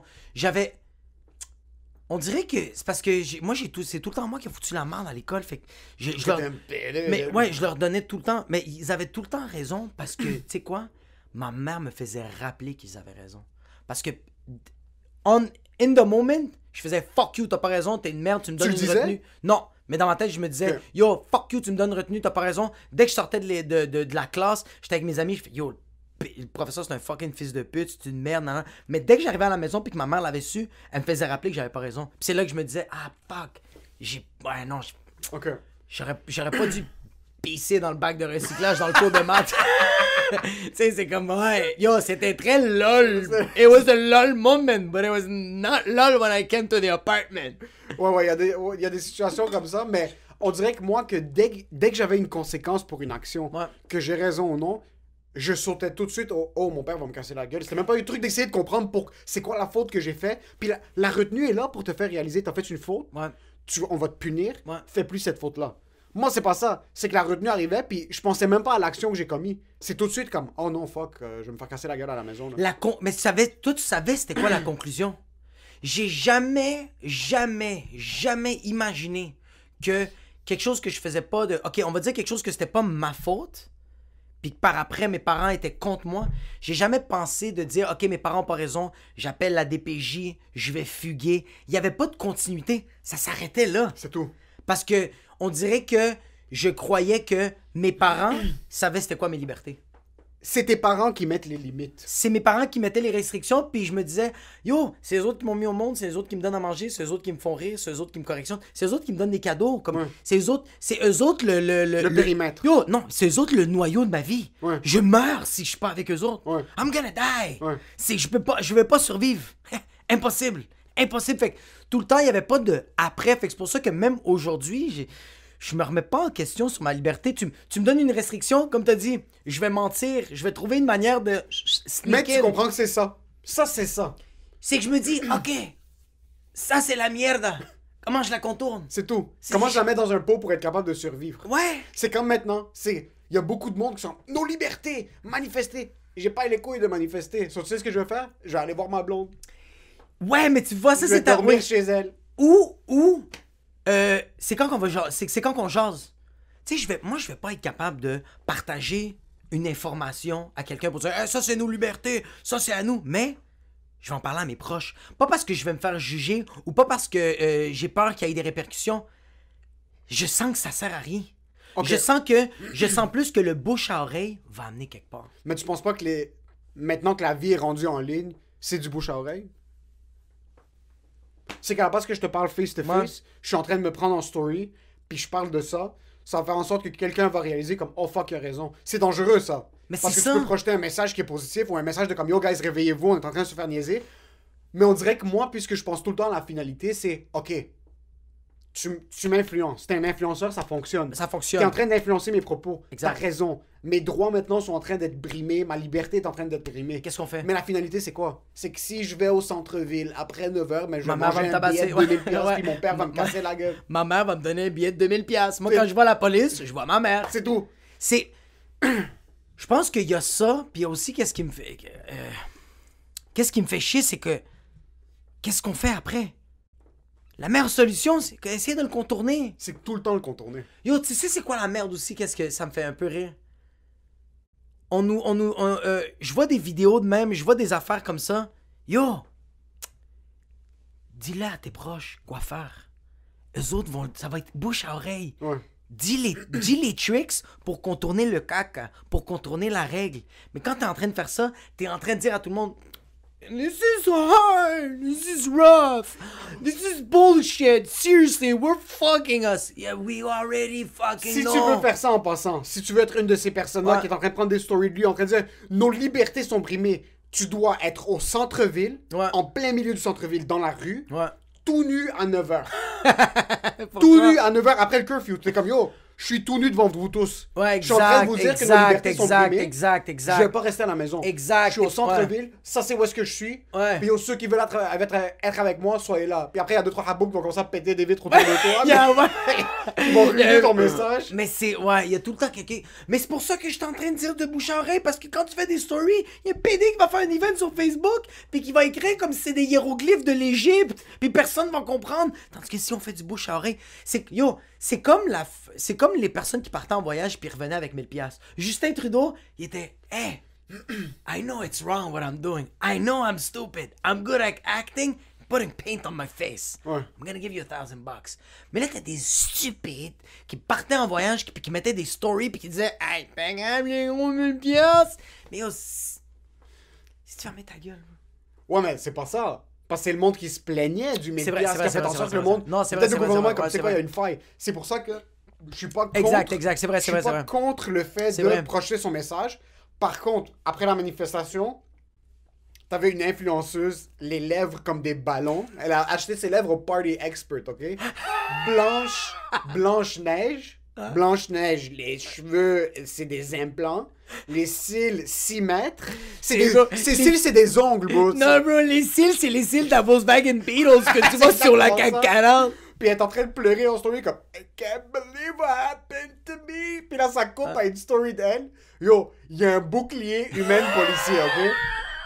On dirait que c'est parce que c'est tout le temps moi qui ai foutu la merde à l'école. Fait que je leur... Mais ouais, je leur donnais tout le temps. Mais ils avaient tout le temps raison parce que, tu sais quoi? Ma mère me faisait rappeler qu'ils avaient raison. Parce que, in the moment, je faisais fuck you, t'as pas raison, t'es une merde, tu me donnes le une disais? retenue. Non, mais dans ma tête, je me disais, Ok. yo, fuck you, tu me donnes une retenue, t'as pas raison. Dès que je sortais de la classe, j'étais avec mes amis, je fais, yo, le professeur, c'est un fucking fils de pute, c'est une merde, nan, nan. Mais dès que j'arrivais à la maison puis que ma mère l'avait su, elle me faisait rappeler que j'avais pas raison. Puis c'est là que je me disais, ah, fuck, ouais, non, Ok. j'aurais pas dû pisser dans le bac de recyclage dans le cours de maths. Tu sais, c'est comme, ouais, yo, c'était très lol. It was a lol moment, but it was not lol when I came to the apartment. Ouais, il y a des situations comme ça, mais on dirait que moi, que dès que j'avais une conséquence pour une action, Ouais. que j'ai raison ou non, je sautais tout de suite oh, mon père va me casser la gueule. C'était même pas un truc d'essayer de comprendre c'est quoi la faute que j'ai fait. Puis la retenue est là pour te faire réaliser, t'as fait une faute, Ouais. on va te punir, Ouais. fais plus cette faute-là. Moi, c'est pas ça. C'est que la retenue arrivait, puis je pensais même pas à l'action que j'ai commis. C'est tout de suite comme, oh non, fuck, je vais me faire casser la gueule à la maison. Là. Mais toi, tu savais c'était quoi la conclusion? J'ai jamais imaginé que quelque chose que je faisais pas de... Ok, on va dire quelque chose que c'était pas ma faute, puis que par après, mes parents étaient contre moi. J'ai jamais pensé de dire, ok, mes parents ont pas raison, j'appelle la DPJ, je vais fuguer. Il y avait pas de continuité. Ça s'arrêtait là. C'est tout. Parce que on dirait que je croyais que mes parents savaient c'était quoi mes libertés. C'est tes parents qui mettent les limites. C'est mes parents qui mettaient les restrictions, puis je me disais, yo, c'est eux autres qui m'ont mis au monde, c'est eux autres qui me donnent à manger, c'est eux autres qui me font rire, c'est eux autres qui me correctionnent, c'est eux autres qui me donnent des cadeaux. Comme, Ouais. c'est eux autres Le périmètre. Yo, non, c'est eux autres le noyau de ma vie. Ouais. Je meurs si je suis pas avec eux autres. Ouais. I'm gonna die. Ouais. Je vais pas survivre. Impossible. Impossible. Fait que tout le temps, il y avait pas de après. Fait que c'est pour ça que même aujourd'hui, je me remets pas en question sur ma liberté. Tu me donnes une restriction, comme t'as dit, je vais mentir, je vais trouver une manière de Mais sneaker. tu comprends que c'est ça. Ça, c'est ça. C'est que je me dis, ok, ça c'est la mierda. Comment je la contourne? C'est tout. C'est- Comment je la mets dans un pot pour être capable de survivre? Ouais. C'est comme maintenant. Il y a beaucoup de monde qui sont nos libertés, manifester. J'ai pas les couilles de manifester. So, tu sais ce que je vais faire? Je vais aller voir ma blonde. Ouais, mais tu vois, ça Je vais c'est ta... dormir chez elle. C'est quand qu'on va c'est quand qu'on jase. Tu sais, moi je vais pas être capable de partager une information à quelqu'un pour dire ça c'est nos libertés, ça c'est à nous, mais je vais en parler à mes proches, pas parce que je vais me faire juger ou pas parce que j'ai peur qu'il y ait des répercussions. Je sens que ça sert à rien. Ok. Je sens plus que le bouche à oreille va amener quelque part. Mais tu penses pas que maintenant que la vie est rendue en ligne, c'est du bouche à oreille? C'est qu'à la base que je te parle face-to-face, je suis en train de me prendre en story, puis je parle de ça, ça va faire en sorte que quelqu'un va réaliser comme « Oh fuck, il a raison ». C'est dangereux, ça. Mais Parce c'est que ça. tu peux projeter un message qui est positif ou un message de comme « Yo guys, réveillez-vous, on est en train de se faire niaiser ». Mais on dirait que moi, puisque je pense tout le temps à la finalité, c'est « Ok, tu m'influences. T'es un influenceur, ça fonctionne. Ça T'es fonctionne. en train d'influencer mes propos. Exact. T'as raison. Mes droits maintenant sont en train d'être brimés. Ma liberté est en train d'être brimée. Qu'est-ce qu'on fait? Mais la finalité, c'est quoi? C'est que si je vais au centre-ville après 9h, mais je vais Ma mère va manger me un billet tabasser. de Ouais. 2000 piastres, Ouais. puis mon père va me Ma- casser la gueule. Ma mère va me donner un billet de 2000 $. Moi, C'est- quand je vois la police, je vois ma mère. C'est tout. C'est... Je pense qu'il y a ça, puis il y a aussi qu'est-ce qui me fait... Qu'est-ce qui me fait chier, c'est que... Qu'est-ce qu'on fait après? La meilleure solution, c'est essayer de le contourner. C'est tout le temps le contourner. Yo, tu sais c'est quoi la merde aussi? Qu'est-ce que ça me fait un peu rire? Je vois des vidéos de même, je vois des affaires comme ça. Yo! Dis-le à tes proches quoi faire. Eux autres ça va être bouche à oreille. Ouais. Dis les tricks pour contourner le caca, pour contourner la règle. Mais quand t'es en train de faire ça, t'es en train de dire à tout le monde This is hard. This is rough. This is bullshit. Seriously, we're fucking us. Yeah, we already fucking Si know. tu veux faire ça en passant, si tu veux être une de ces personnes-là qui est en train de prendre des stories de lui, en train de dire nos libertés sont brimées, tu dois être au centre-ville, en plein milieu du centre-ville, dans la rue, tout nu à 9h. Tout nu à 9h après le curfew. Tu es comme yo, je suis tout nu devant vous tous. Ouais, je suis en train de vous dire que nos libertés sont brimées. exact. Je vais pas rester à la maison. Exact. Je suis au centre-ville, ça c'est où est-ce que je suis. Puis yo, ceux qui veulent être avec moi, soyez là. Puis après, il y a 2-3 haboum qui vont commencer à péter des vitres autour de toi. Ils vont ruiner ton message. Mais c'est, il y a tout le temps quelqu'un. Mais c'est pour ça que je suis en train de dire de bouche à oreille, parce que quand tu fais des stories, il y a un PD qui va faire un event sur Facebook, puis qui va écrire comme si c'est des hiéroglyphes de l'Égypte, puis personne va comprendre. Tandis que si on fait du bouche à oreille, c'est comme les personnes qui partaient en voyage puis revenaient avec 1000 $. Justin Trudeau, il était, hey, I know it's wrong what I'm doing. I know I'm stupid. I'm good at acting. Putting paint on my face. I'm gonna give you $1,000. Mais là, t'as des stupides qui partaient en voyage puis qui mettaient des stories puis qui disaient, hey, t'as grave les gros 1000 $. Mais yo, si tu fermais ta gueule. Ouais, mais c'est pas ça. Parce que c'est le monde qui se plaignait du 1000 $. C'est vrai, qui a fait en sorte que le monde. Non, c'est vrai. Peut-être le gouvernement, comme c'est quoi, il y a une faille. C'est pour ça que je suis pas contre. Exact, c'est vrai, Je suis pas contre le fait de projeter son message. Par contre, après la manifestation, t'avais une influenceuse, les lèvres comme des ballons. Elle a acheté ses lèvres au Party Expert, ok? Blanche-Neige. Blanche-Neige, les cheveux, c'est des implants. Les cils, 6 mètres. Ces cils, c'est des ongles, bro. Non, bro, les cils, c'est les cils de la Volkswagen Beatles que tu vois sur la CAQ 40. Puis elle est en train de pleurer en story comme I can't believe what happened to me. Puis là, ça coupe à une story d'elle. Yo, il y a un bouclier humain policier, ok?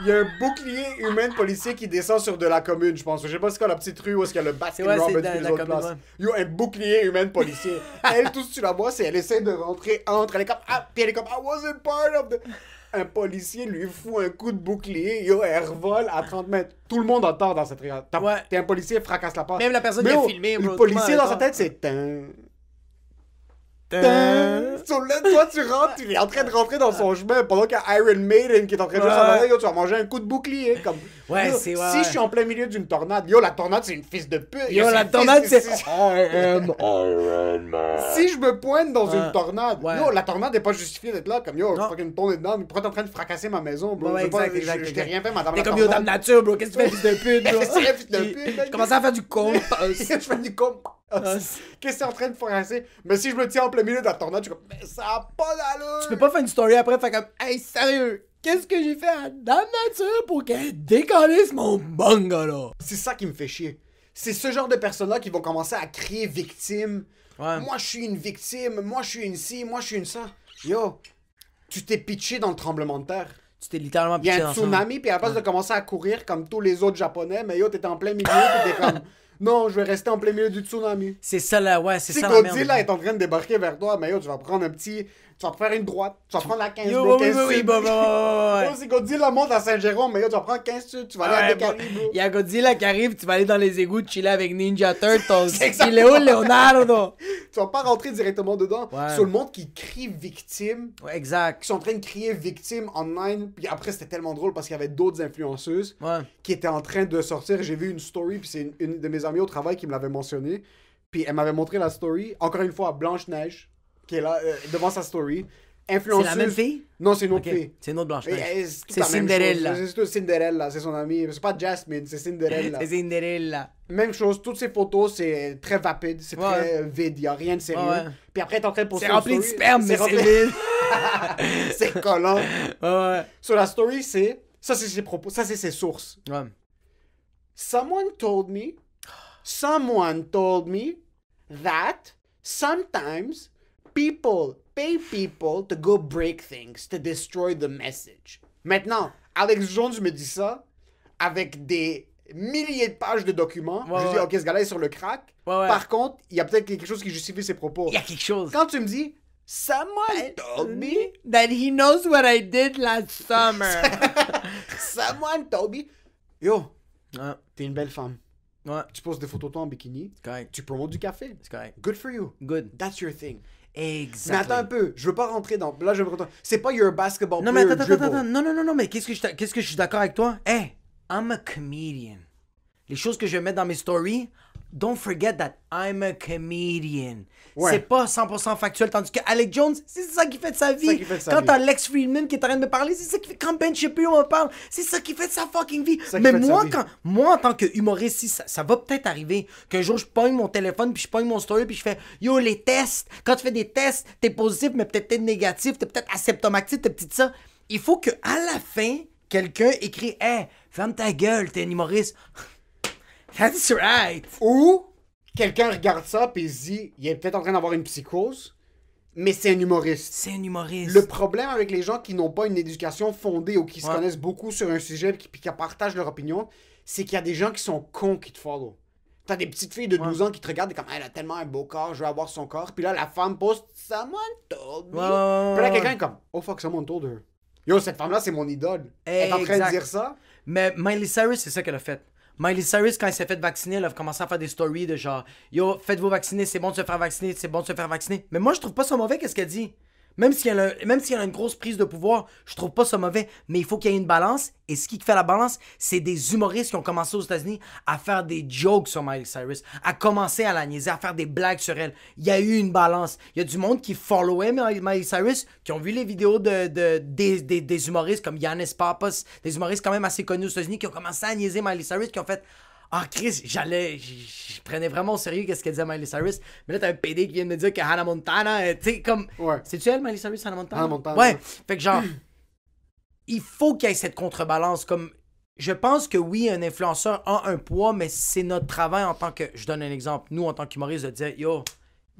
Il y a un bouclier humain policier qui descend sur de la commune, je pense. Je sais pas c'est quoi la petite rue où est-ce qu'il y a le Baskin Robbins et les autres places. Yo, un bouclier humain policier. Elle, tout ce que tu la vois, c'est elle essaie de rentrer entre. Elle est comme, puis elle est comme, I wasn't part of the... Un policier lui fout un coup de bouclier. Yo, elle revole à 30 mètres. Tout le monde entend dans cette rue. T'es un policier, fracasse la porte. Même la personne qui a filmé, bro. Le policier dans sa tête, c'est... Sur le toi tu rentres, il est en train de rentrer dans son chemin pendant qu'il y a Iron Maiden qui est en train de s'en aller, yo, tu vas manger un coup de bouclier comme. Ouais, yo, c'est si je suis en plein milieu d'une tornade, yo la tornade c'est une fils de pute. Yo la tornade c'est I am Iron Man. Si je me pointe dans une tornade, yo la tornade n'est pas justifiée d'être là comme yo fucking tourner dedans, pourquoi t'es en train de fracasser ma maison, bro? Je t'ai rien fait madame. T'es comme yo dame nature, bro, qu'est-ce que tu fais fils de pute, bro? Qu'est-ce que tu fais fils de pute? Je commençais à faire du con. Je fais du con. Qu'est-ce que t'es en train de fracasser? Mais si je me tiens en plein milieu de la tornade, je suis comme, mais ça a pas d'allure! Tu peux pas faire une story après, faire comme, hey, sérieux, qu'est-ce que j'ai fait à Dame Nature pour qu'elle décalisse mon bungalow? C'est ça qui me fait chier. C'est ce genre de personnes-là qui vont commencer à crier victime. Moi, je suis une victime, moi, je suis une ci, moi, je suis une ça. Yo, tu t'es pitché dans le tremblement de terre. Tu t'es littéralement pitché dans ça. Il y a un tsunami, puis à la place de commencer à courir comme tous les autres Japonais, mais yo, t'étais en plein milieu, puis t'es comme... Non, je vais rester en plein milieu du tsunami. C'est ça là, ouais, c'est ça la merde. Si Godzilla est en train de débarquer vers toi, mais yo, tu vas prendre un petit... Tu vas faire une droite, tu vas prendre la 15, bro, 15 si Godzilla monte à Saint-Jérôme, mais yo, tu vas prendre 15 sud, tu vas aller à Décali, bro. Il y a Godzilla qui arrive, tu vas aller dans les égouts chiller avec Ninja Turtles. Il est où, Leonardo? Tu vas pas rentrer directement dedans. Sur le monde qui crie victime. Ouais, exact. Qui sont en train de crier victime online. Puis après, c'était tellement drôle parce qu'il y avait d'autres influenceuses qui étaient en train de sortir. J'ai vu une story, puis c'est une de mes amies au travail qui me l'avait mentionné. Puis elle m'avait montré la story. Encore une fois, Blanche-Neige, qui est là devant sa story. Influenceuse. C'est la même fille? Non, c'est une autre fille. C'est une autre Blanche-Neige. C'est Cinderella. C'est Cinderella, c'est son amie. C'est pas Jasmine, c'est Cinderella. C'est Cinderella. Même chose, toutes ces photos, c'est très vapide, c'est très vide, y a rien de sérieux. Puis après, t'es en train de poster c'est rempli de sperme, mais c'est vide. C'est collant. Sur la story, c'est... Ça, c'est ses propos. Ça, c'est ses sources. Someone told me that sometimes people pay people to go break things, to destroy the message. Maintenant, Alex Jones me dit ça avec des milliers de pages de documents. Je dis, OK, ce gars-là est sur le crack. Par contre, il y a peut-être quelque chose qui justifie ses propos. Il y a quelque chose. Quand tu me dis, someone told me that he knows what I did last summer. Someone told me. Yo, t'es une belle femme. Tu poses des photos de toi en bikini. Tu promotes du café. C'est correct. Good for you. Good. That's your thing. Exactement. Mais attends un peu, je veux pas rentrer dans... Là, je veux... C'est pas your basketball player. Non, mais attends. Non, mais qu'est-ce que je suis d'accord avec toi? Hey, I'm a comedian. Les choses que je vais mettre dans mes stories, don't forget that I'm a comedian. Ouais. C'est pas 100% factuel, tandis que Alec Jones, c'est ça qui fait de sa vie. Quand t'as Lex Friedman qui est en train de me parler, c'est ça qui fait. Quand Ben Shapiro me parle, c'est ça qui fait de sa fucking vie. Mais moi, en tant que humoriste, si ça va peut-être arriver qu'un jour je pogne mon téléphone, puis je pogne mon story, puis je fais yo, les tests. Quand tu fais des tests, t'es positif, mais peut-être t'es négatif, t'es peut-être asymptomatique, t'es petit ça. Il faut qu'à la fin, quelqu'un écrit hey, ferme ta gueule, t'es un humoriste. That's right. Ou quelqu'un regarde ça puis il se dit, il est peut-être en train d'avoir une psychose, mais c'est un humoriste. C'est un humoriste. Le problème avec les gens qui n'ont pas une éducation fondée ou qui se connaissent beaucoup sur un sujet puis qui partagent leur opinion, c'est qu'il y a des gens qui sont cons qui te follow. T'as des petites filles de 12 ans qui te regardent et comme, elle a tellement un beau corps, je veux avoir son corps. Puis là, la femme poste, someone told me. Puis là, quelqu'un est comme, oh fuck, someone told her. Yo, cette femme-là, c'est mon idole. Elle est en train de dire ça. Mais Miley Cyrus, c'est ça qu'elle a fait. Miley Cyrus, quand elle s'est fait vacciner, elle a commencé à faire des stories de genre yo, faites-vous vacciner, c'est bon de se faire vacciner, c'est bon de se faire vacciner. Mais moi, je trouve pas ça mauvais, qu'est-ce qu'elle dit. Même si elle a une grosse prise de pouvoir, je trouve pas ça mauvais. Mais il faut qu'il y ait une balance. Et ce qui fait la balance, c'est des humoristes qui ont commencé aux États-Unis à faire des jokes sur Miley Cyrus, à commencer à la niaiser, à faire des blagues sur elle. Il y a eu une balance. Il y a du monde qui followait Miley Cyrus, qui ont vu les vidéos des humoristes comme Yannis Papas, des humoristes quand même assez connus aux États-Unis, qui ont commencé à niaiser Miley Cyrus, qui ont fait ah, Chris, je prenais vraiment au sérieux qu'est-ce qu'elle disait Miley Cyrus. Mais là, t'as un PD qui vient de me dire que Hannah Montana, tu sais, comme. Ouais. C'est-tu elle, Miley Cyrus, Hannah Montana? Hannah Montana. Ouais. Fait que genre, il faut qu'il y ait cette contrebalance. Comme, je pense que oui, un influenceur a un poids, mais c'est notre travail en tant que. Je donne un exemple. Nous, en tant qu'humoristes, de dire, yo,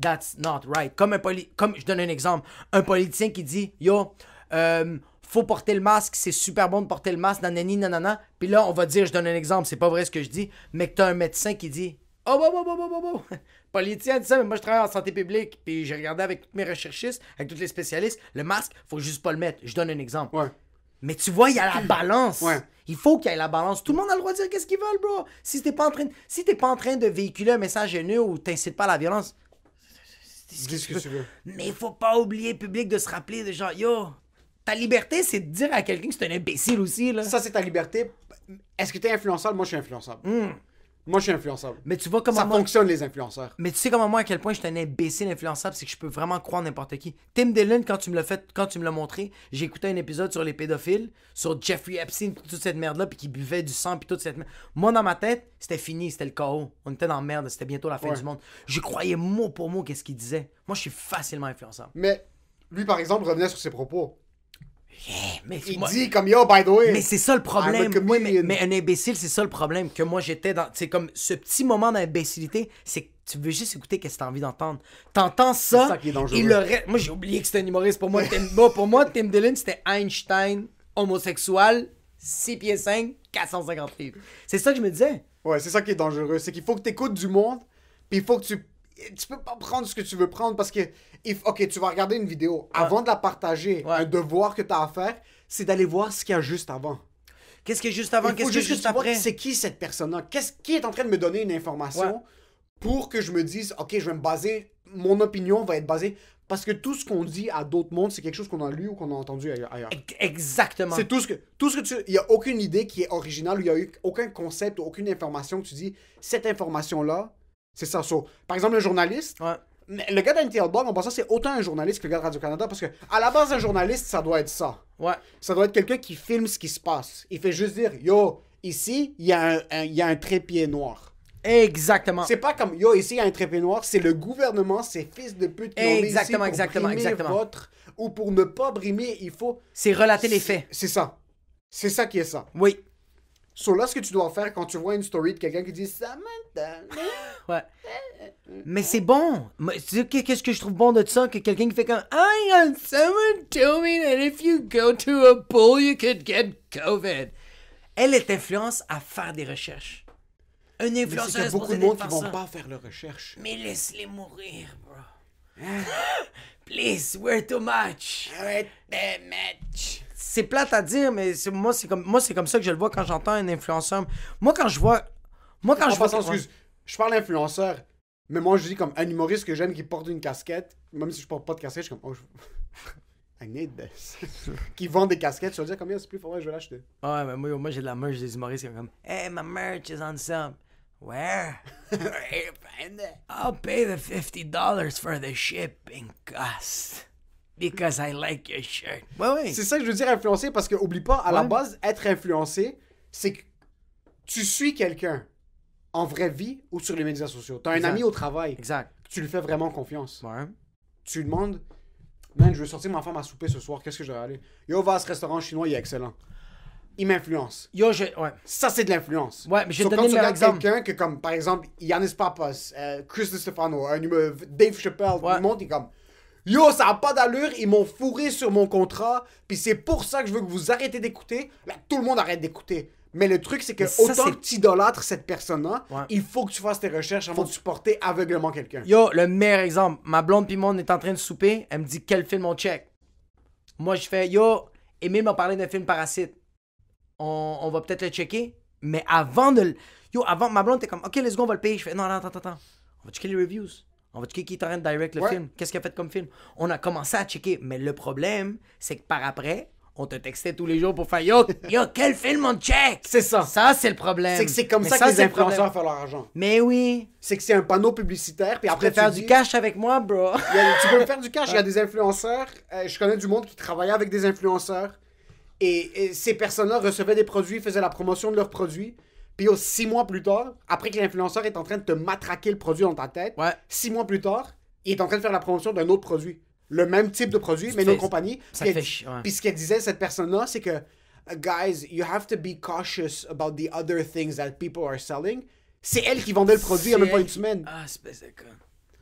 that's not right. Comme je donne un exemple. Un politicien qui dit, yo, faut porter le masque, c'est super bon de porter le masque, nanani, nanana. Puis là, on va dire, je donne un exemple, c'est pas vrai ce que je dis, mais que t'as un médecin qui dit oh, politicien dit ça, mais moi je travaille en santé publique. Puis j'ai regardé avec tous mes recherchistes, avec tous les spécialistes, le masque, faut juste pas le mettre. Je donne un exemple. Ouais. Mais tu vois, il y a la balance. Ouais. Il faut qu'il y ait la balance. Tout le monde a le droit de dire qu'est-ce qu'ils veulent, bro. Si t'es pas en train de véhiculer un message haineux ou t'incites pas à la violence, Dis ce que tu veux. mais il faut pas oublier, public, de se rappeler de genre, yo, ta liberté, c'est de dire à quelqu'un que c'est un imbécile aussi, là. Ça, c'est ta liberté. Est-ce que t'es influençable? Moi, je suis influençable. Moi, je suis influençable. Mais tu vois comment ça fonctionne, les influenceurs. Mais tu sais comment moi, à quel point je suis un imbécile influençable, c'est que je peux vraiment croire n'importe qui. Tim Dillon, quand tu me l'as montré, j'ai écouté un épisode sur les pédophiles, sur Jeffrey Epstein, toute cette merde-là, puis qui buvait du sang, puis toute cette merde. Moi, dans ma tête, c'était fini, c'était le chaos. On était dans la merde, c'était bientôt la fin du monde. Je croyais mot pour mot qu'est-ce qu'il disait. Moi, je suis facilement influençable. Mais lui, par exemple, revenait sur ses propos. Mais il dit comme yo, by the way. Mais c'est ça le problème. Oui, mais un imbécile, c'est ça le problème. Que moi, j'étais dans. C'est comme ce petit moment d'imbécilité, c'est que tu veux juste écouter qu'est-ce que t'as envie d'entendre. T'entends ça. C'est ça qui est dangereux. Et le reste. Moi, j'ai oublié que c'était un humoriste. Pour moi, Tim Dillon, c'était Einstein, homosexuel, 6 pieds 5, 450 livres. C'est ça que je me disais. Ouais, c'est ça qui est dangereux. C'est qu'il faut que t'écoutes du monde, puis il faut que tu peux pas prendre ce que tu veux prendre parce que, ok, tu vas regarder une vidéo. Avant de la partager, un devoir que tu as à faire, c'est d'aller voir ce qu'il y a juste avant. Qu'est-ce qu'il y a juste avant? Qu'est-ce qu'il y a juste après? C'est qui cette personne-là? Qui est en train de me donner une information pour que je me dise, ok, je vais me baser, mon opinion va être basée. Parce que tout ce qu'on dit à d'autres mondes, c'est quelque chose qu'on a lu ou qu'on a entendu ailleurs. Exactement. C'est tout ce que tu... Il n'y a aucune idée qui est originale, il n'y a eu aucun concept ou aucune information que tu dis, cette information-là, c'est ça. Par exemple, un journaliste, le gars d'NTL Blog, en passant, c'est autant un journaliste que le gars de Radio-Canada, parce que à la base, un journaliste, ça doit être ça. Ouais. Ça doit être quelqu'un qui filme ce qui se passe. Il fait juste dire, yo, ici, il y a un trépied noir. Exactement. C'est pas comme, yo, ici, il y a un trépied noir, c'est le gouvernement, ces fils de pute qui ont mis ici pour brimer votre... Ou pour ne pas brimer, il faut... C'est relater les faits. C'est ça. C'est ça qui est ça. Oui. Là, ce que tu dois faire quand tu vois une story de quelqu'un qui dit ça m'intéresse. Ouais. Mais c'est bon. Tu sais, qu'est-ce que je trouve bon de ça? Que quelqu'un qui fait comme someone told me that if you go to a pool, you could get COVID. Elle est influence à faire des recherches. Un influenceur. Il y a beaucoup de monde qui vont pas faire leurs recherches. Mais laisse-les mourir, bro. Please, we're too much. We're too much. C'est plate à dire, mais moi, c'est comme ça que je le vois quand j'entends un influenceur. Moi, quand je vois... Excuse, je parle influenceur, mais moi, je dis comme un humoriste que j'aime qui porte une casquette, même si je porte pas de casquette, je suis comme... I need this. Qui vendent des casquettes, tu vas dire combien c'est plus fort, je vais l'acheter. Ouais, mais moi j'ai de la merch des humoristes qui sont comme Hey, my merch is on sale. Where? I'll pay the $50 for the shipping cost. Because I like your shirt. Ouais. C'est ça que je veux dire influencer parce que oublie pas, à la base, être influencé, c'est que tu suis quelqu'un en vraie vie ou sur les médias sociaux. T'as un ami au travail. Exact. Tu lui fais vraiment confiance. Ouais. Tu lui demandes, man, je veux sortir ma femme à souper ce soir, qu'est-ce que je vais aller? Yo, va à ce restaurant chinois, il est excellent. Il m'influence. Ouais. Ça, c'est de l'influence. Ouais, mais je vais te quand donner tu le meilleur regardes exemple. quelqu'un que, comme, par exemple, Yannis Papas, Chris Stefano, Dave Chappelle, tout le monde est comme, yo, ça a pas d'allure, ils m'ont fourré sur mon contrat, puis c'est pour ça que je veux que vous arrêtez d'écouter. Là, tout le monde arrête d'écouter. Mais le truc, c'est que ça, autant que tu idolâtres cette personne-là, il faut que tu fasses tes recherches avant de supporter aveuglement quelqu'un. Yo, le meilleur exemple. Ma blonde pis moi, on est en train de souper. Elle me dit quel film on check. Moi, je fais yo, Émile m'a parlé d'un film Parasite. On va peut-être le checker. Mais avant de. Avant, ma blonde était comme ok, let's go, on va le payer. Je fais non, attends. On va checker les reviews. On va checker qui est en train de direct le film. Qu'est-ce qu'il a fait comme film. On a commencé à checker. Mais le problème, c'est que par après, on te textait tous les jours pour faire yo, quel film on check? C'est ça. Ça, c'est le problème. C'est que c'est comme ça que les influenceurs font leur argent. Mais oui. C'est que c'est un panneau publicitaire, puis après Tu peux faire du cash avec moi, bro. Tu peux faire du cash. Il y a des influenceurs. Je connais du monde qui travaillait avec des influenceurs. Et ces personnes-là recevaient des produits, faisaient la promotion de leurs produits. Puis 6 mois plus tard, après que l'influenceur est en train de te matraquer le produit dans ta tête, 6 mois plus tard, il est en train de faire la promotion d'un autre produit. Le même type de produit, mais une autre compagnie. Puis ce qu'elle disait, cette personne-là, c'est que guys, you have to be cautious about the other things that people are selling. C'est elle qui vendait le produit il n'y a même pas une semaine. Ah, espèce de con.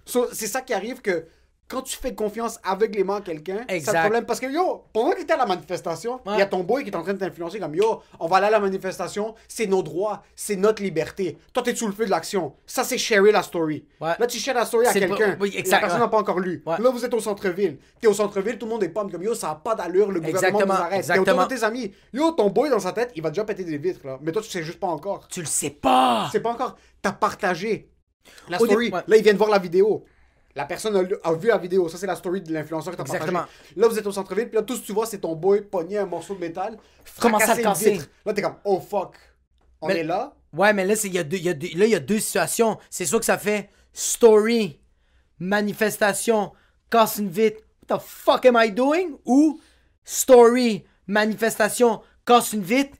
So, c'est ça qui arrive que quand tu fais confiance aveuglément à quelqu'un, c'est Exact. le problème. Parce que yo, pendant que tu étais à la manifestation, il y a ton boy qui est en train de t'influencer comme yo, on va aller à la manifestation, c'est nos droits, c'est notre liberté. Toi, t'es sous le feu de l'action. Ça, c'est sharer la story. Là, tu shares la story à quelqu'un. La personne n'a pas encore lu. Là, vous êtes au centre-ville. T'es au centre-ville, tout le monde est pomme comme yo, ça n'a pas d'allure, le gouvernement nous arrête. T'es autour de tes amis. Yo, ton boy dans sa tête, il va déjà péter des vitres là. Mais toi, tu sais juste pas encore. Tu le sais pas. C'est pas encore. T'as partagé la story. Là, ils viennent voir la vidéo. La personne a vu la vidéo. Ça, c'est la story de l'influenceur que t'as partagé. Là, vous êtes au centre-ville, puis là, tout ce que tu vois, c'est ton boy pogner un morceau de métal, fracasser une vitre. Là, t'es comme, oh fuck, on est là. Ouais, mais là, il y a deux situations. C'est sûr que ça fait story, manifestation, casse une vitre. What the fuck am I doing? Ou story, manifestation, casse une vitre,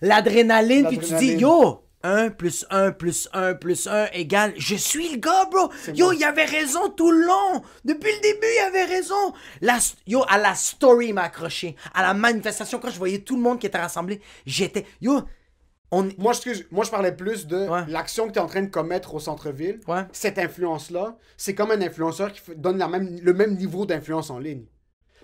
l'adrénaline, puis tu dis, yo, 1 + 1 + 1 + 1 égale... Je suis le gars, bro! Yo, il avait raison tout le long! Depuis le début, il avait raison! Yo, à la story, il m'a accroché. À la manifestation, quand je voyais tout le monde qui était rassemblé, j'étais... Yo, Moi, je parlais plus de l'action que tu es en train de commettre au centre-ville. Cette influence-là, c'est comme un influenceur qui donne le même niveau d'influence en ligne.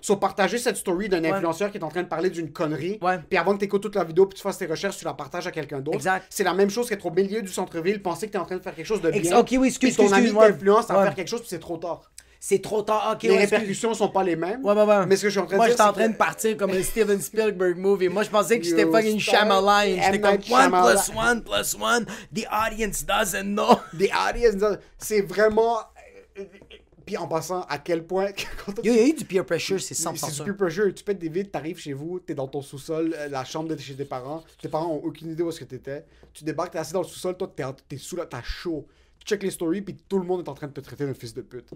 So, partager cette story d'un influenceur qui est en train de parler d'une connerie, puis avant que tu écoutes toute la vidéo puis tu fasses tes recherches, tu la partages à quelqu'un d'autre. C'est la même chose qu'être au milieu du centre-ville, penser que tu es en train de faire quelque chose de bien. Ok, oui, excuse, ton ami t'influence à faire quelque chose puis c'est trop tard. C'est trop tard, ok. Les répercussions sont pas les mêmes. Mais ce que je suis en train de dire, moi, j'étais en train de partir comme un Steven Spielberg movie. Moi, je pensais que j'étais fucking Shyamalan. J'étais comme 1 + 1 + 1. The audience doesn't know. The audience doesn't... C'est vraiment... Puis en passant, à quel point... Il y a eu du peer pressure, c'est 100%. C'est du peer pressure. Tu pètes des vides, t'arrives chez vous, t'es dans ton sous-sol, la chambre de chez tes parents. Tes parents ont aucune idée où est-ce que t'étais. Tu débarques, t'es assis dans le sous-sol, toi, t'es sous là, t'as chaud. Tu check les stories, puis tout le monde est en train de te traiter d'un fils de pute.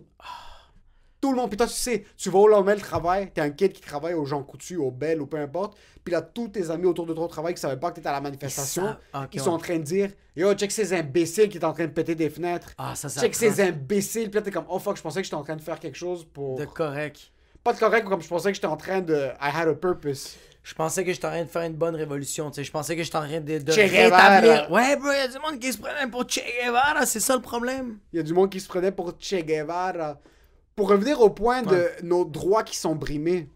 Tout le monde. Puis toi, tu sais, tu vas au lendemain le travail, t'es un kid qui travaille aux Jean Coutu, au Bell, ou peu importe. Puis là, tous tes amis autour de toi au travail qui savaient pas que t'étais à la manifestation, ils sont en train de dire yo, check ces imbéciles qui est en train de péter des fenêtres. Check ces imbéciles. Puis là, t'es comme oh fuck, je pensais que j'étais en train de faire quelque chose pour. De correct. Pas de correct, comme je pensais que j'étais en train de. I had a purpose. Je pensais que j'étais en train de faire une bonne révolution, tu sais. Je pensais que j'étais en train de Che Guevara. Ouais, bro, il y a du monde qui se prenait pour Che Guevara, c'est ça le problème. Il y a du monde qui se prenait pour Che Guevara. Pour revenir au point de nos droits qui sont brimés.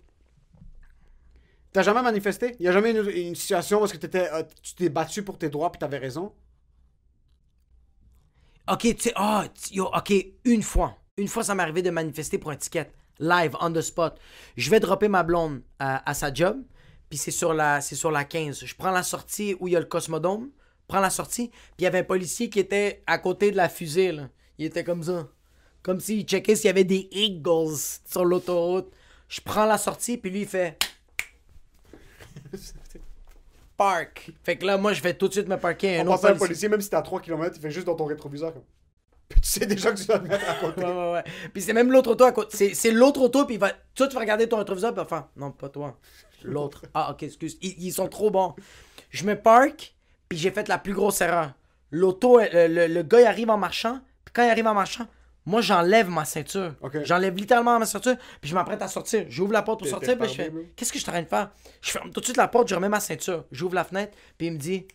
T'as jamais manifesté? Il y a jamais une situation où est-ce que tu t'es battu pour tes droits puis t'avais raison? Ok, tu sais, ok, une fois, ça m'est arrivé de manifester pour un ticket, live, on the spot. Je vais dropper ma blonde à sa job, puis c'est sur la 15. Je prends la sortie où il y a le Cosmodome, prends la sortie, puis il y avait un policier qui était à côté de la fusée, là. Il était comme ça. Comme s'il checkait s'il y avait des Eagles sur l'autoroute. Je prends la sortie, puis lui, il fait... Park. Fait que là, moi, je vais tout de suite me parquer à un On autre pense à un policier. policier, même si t'es à 3 km, il fait juste dans ton rétroviseur. Comme... Puis tu sais déjà que tu dois te mettre à côté. Ouais. Puis c'est même l'autre auto à côté. C'est l'autre auto, puis il va... Toi, tu vas regarder ton rétroviseur, puis il va faire... Non, pas toi. L'autre. Ah, ok, excuse. Ils sont trop bons. Je me parque, puis j'ai fait la plus grosse erreur. L'auto, le gars, il arrive en marchant, puis quand il arrive en marchant, moi, j'enlève ma ceinture. Ok. J'enlève littéralement ma ceinture, puis je m'apprête à sortir. J'ouvre la porte pour T'es sortir, puis je fardé, fais... bro. Qu'est-ce que je suis en train de faire? Je ferme tout de suite la porte, je remets ma ceinture. J'ouvre la fenêtre, puis il me dit...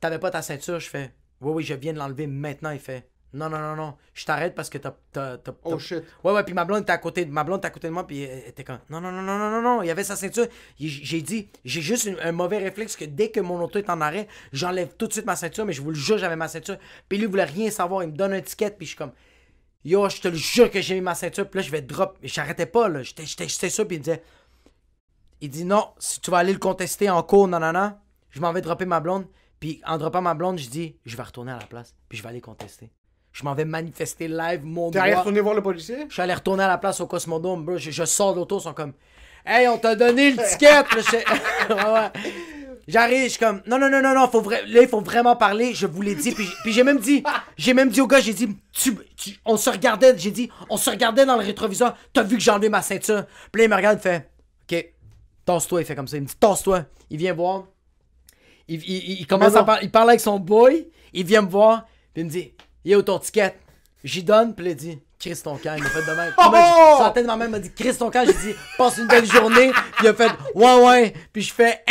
T'avais pas ta ceinture? Je fais... Oui, je viens de l'enlever maintenant. Il fait... Non. Je t'arrête parce que t'as... Oh shit. Ouais, puis ma blonde était à côté de moi, puis elle était comme... Non, il y avait sa ceinture. J'ai dit, j'ai juste un mauvais réflexe que dès que mon auto est en arrêt, j'enlève tout de suite ma ceinture, mais je vous le jure, j'avais ma ceinture. Puis lui, il voulait rien savoir, il me donne un ticket, puis je suis comme... Yo, je te le jure que j'ai mis ma ceinture, puis là, je vais drop. Mais j'arrêtais pas, là, j'étais sûr, puis il me disait... Il dit non, si tu vas aller le contester en cours, nanana, je m'en vais dropper ma blonde, puis en droppant ma blonde, je dis, je vais retourner à la place, puis je vais aller contester. Je m'en vais manifester live mon T'es droit. allé retourner voir le policier? Je suis allé retourner à la place au Cosmodome, bro. Je sors de l'auto, ils sont comme... Hey, on t'a donné le ticket! Là, ouais. J'arrive, je suis comme... Non, là, il faut vraiment parler, je vous l'ai dit. Puis j'ai même dit au gars, j'ai dit... On se regardait, j'ai dit... On se regardait dans le rétroviseur, t'as vu que j'ai enlevé ma ceinture. Puis là, il me regarde, il fait... OK, tasse-toi, il fait comme ça. Il me dit, tasse-toi. Il vient voir. Il commence à parler, il parle avec son boy. Il vient me voir, puis il me dit... Yo, ton ticket. J'y donne, puis il a dit, Chris ton camp. Il m'a fait de même. Sur la tête de ma mère, il m'a dit, Chris ton camp. J'ai dit, passe une belle journée. Puis il a fait, ouais. Puis je fais,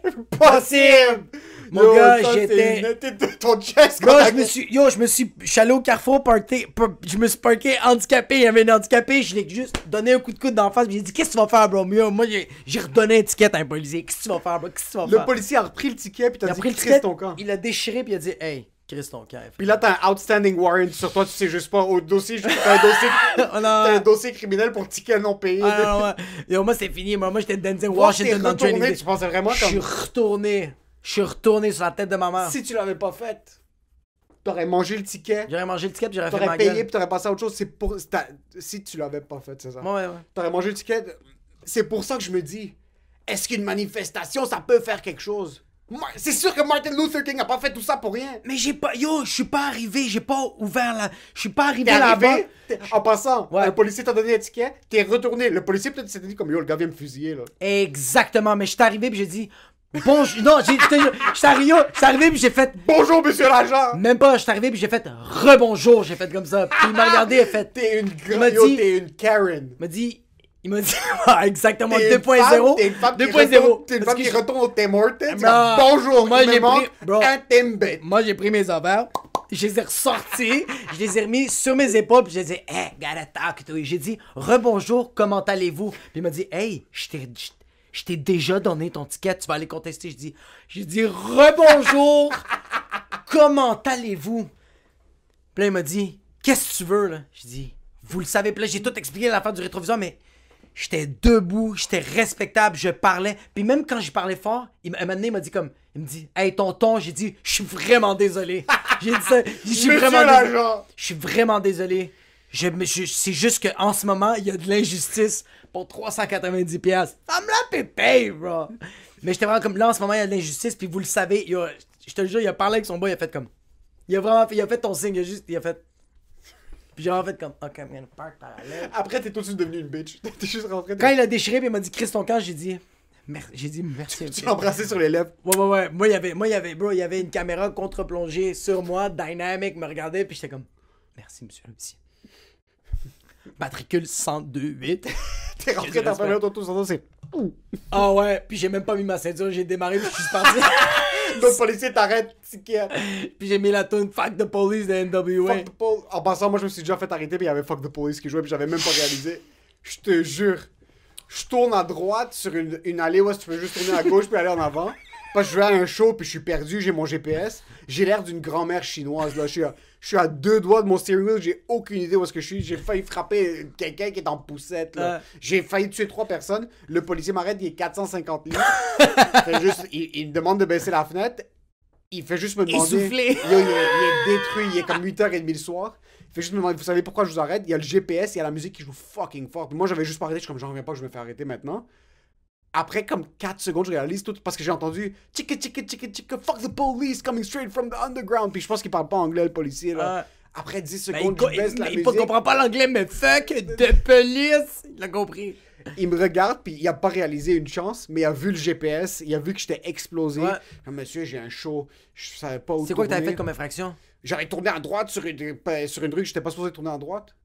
impossible. Mon gars, j'étais. Ton chest, Bro, je suis allé au Carrefour, je me suis parké handicapé. Il y avait un handicapé, je l'ai juste donné un coup de coude d'en face. J'ai dit, qu'est-ce que tu vas faire, bro? Moi, j'ai redonné un ticket à un policier. Qu'est-ce que tu vas faire, bro? Qu'est-ce que tu vas faire? Le policier a repris le ticket, puis t'as dit, Chris Chris ton camp. Il l'a déchiré, puis il a dit, hey, Chris ton camp. Puis là, t'as un outstanding warrant sur toi, tu sais juste pas au dossier. T'as un dossier criminel pour ticket non payé. Ah, non. Yo, moi, c'est fini. Moi, j'étais Denzel Washington dans Training Day. Tu pensais vraiment Je suis retourné sur la tête de ma mère. Si tu l'avais pas fait, t'aurais mangé le ticket. J'aurais mangé le ticket puis j'aurais fait T'aurais ma payé gueule. puis t'aurais passé à autre chose. Si tu l'avais pas fait, c'est ça. Ouais. T'aurais mangé le ticket. C'est pour ça que je me dis, est-ce qu'une manifestation, ça peut faire quelque chose? C'est sûr que Martin Luther King a pas fait tout ça pour rien. Mais je suis pas arrivé, j'ai pas ouvert la... Je suis pas arrivé T'es là-bas. arrivé, en passant, Ouais. un policier t'a donné un ticket, t'es retourné. Le policier peut-être s'était dit comme, yo, le gars vient me fusiller, là. Exactement, mais je suis arrivé puis j'ai dit... Bonjour... Non, je suis arrivé puis j'ai fait... Bonjour, monsieur l'agent! Même pas, je suis arrivé puis j'ai fait rebonjour, j'ai fait comme ça. Puis il m'a regardé, il a fait... T'es une t'es une Karen. Il m'a dit... Exactement, T'es une 2.0. T'es une femme qui 2.0. retourne au Tim Hortons. tu Bro, dis, bonjour, moi, il j'ai me manque pris- bro. un Timbit. Moi, j'ai pris mes affaires, je les ai ressortis, je les ai remis sur mes épaules, puis j'ai dit, hey, gotta talk to you. J'ai dit, rebonjour, comment allez-vous? Puis il m'a dit, hey, je t'ai déjà donné ton ticket, tu vas aller contester. J'ai dit, rebonjour, comment allez-vous? Puis là, il m'a dit, qu'est-ce que tu veux, là? J'ai dit, vous le savez. Puis là, j'ai tout expliqué l'affaire du rétroviseur, mais j'étais debout, j'étais respectable, je parlais. Puis même quand je parlais fort, un moment donné, il m'a dit comme... Il me dit, hey, tonton, j'ai dit, je suis vraiment désolé. J'ai dit ça, je suis Monsieur vraiment désolé. l'agent. Je suis vraiment désolé. C'est juste qu'en ce moment, il y a de l'injustice pour 390$. Ça me l'a pépé, bro. Mais j'étais vraiment comme, là, en ce moment, il y a de l'injustice, puis vous le savez, je te le jure, il a parlé avec son boy, il a fait comme... Il a fait ton signe, il a fait... Puis j'ai vraiment fait comme, ok, I'm gonna park parallèle. Après, t'es tout de suite devenu une bitch. T'es juste rentré. Quand il a déchiré, puis il m'a dit, Chris, ton camp, j'ai dit merci. Tu l'as embrassé sur les lèvres. Ouais. Moi, il y avait une caméra contre-plongée sur moi, Dynamic me regardait, puis j'étais comme, merci, monsieur le policier. Matricule 102.8. T'es rentré dans la auto, c'est... Ah ouais, puis j'ai même pas mis ma ceinture, j'ai démarré, puis je suis parti. L'autre policier t'arrête, ticket. Puis j'ai mis la tune Fuck the Police de NWA. Fuck the police. En passant, moi, je me suis déjà fait arrêter, puis il y avait Fuck the Police qui jouait, puis j'avais même pas réalisé. Je te jure. Je tourne à droite sur une allée où tu peux juste tourner à gauche puis aller en avant. Parce que je vais à un show puis je suis perdu, j'ai mon GPS. J'ai l'air d'une grand-mère chinoise là. Je suis à 2 doigts de mon steering wheel, j'ai aucune idée où est-ce que je suis. J'ai failli frapper quelqu'un qui est en poussette là. J'ai failli tuer 3 personnes. Le policier m'arrête, il est 450 livres. Il me demande de baisser la fenêtre. Il fait juste me demander. Essoufflé. Yo, il est détruit, il est comme 8h30 le soir. Fait juste me demander, vous savez pourquoi je vous arrête? Il y a le GPS, il y a la musique qui joue fucking fort. Puis moi, j'avais juste pas arrêté, je suis comme, j'en reviens pas que je me fais arrêter maintenant. Après comme 4 secondes, je réalise tout parce que j'ai entendu chicka chicka chicka chicka, fuck the police coming straight from the underground. Puis je pense qu'il parle pas anglais, le policier, là. Après 10 secondes, je baisse la musique. Il comprend pas l'anglais, mais fuck de police. Il a compris. Il me regarde, puis il a pas réalisé une chance, mais il a vu le GPS, il a vu que j'étais explosé. Ouais. Comme, monsieur, j'ai un show, je savais pas où C'est quoi que t'avais tourner. fait comme infraction? J'aurais tourné à droite sur une rue que j'étais pas supposé tourner à droite.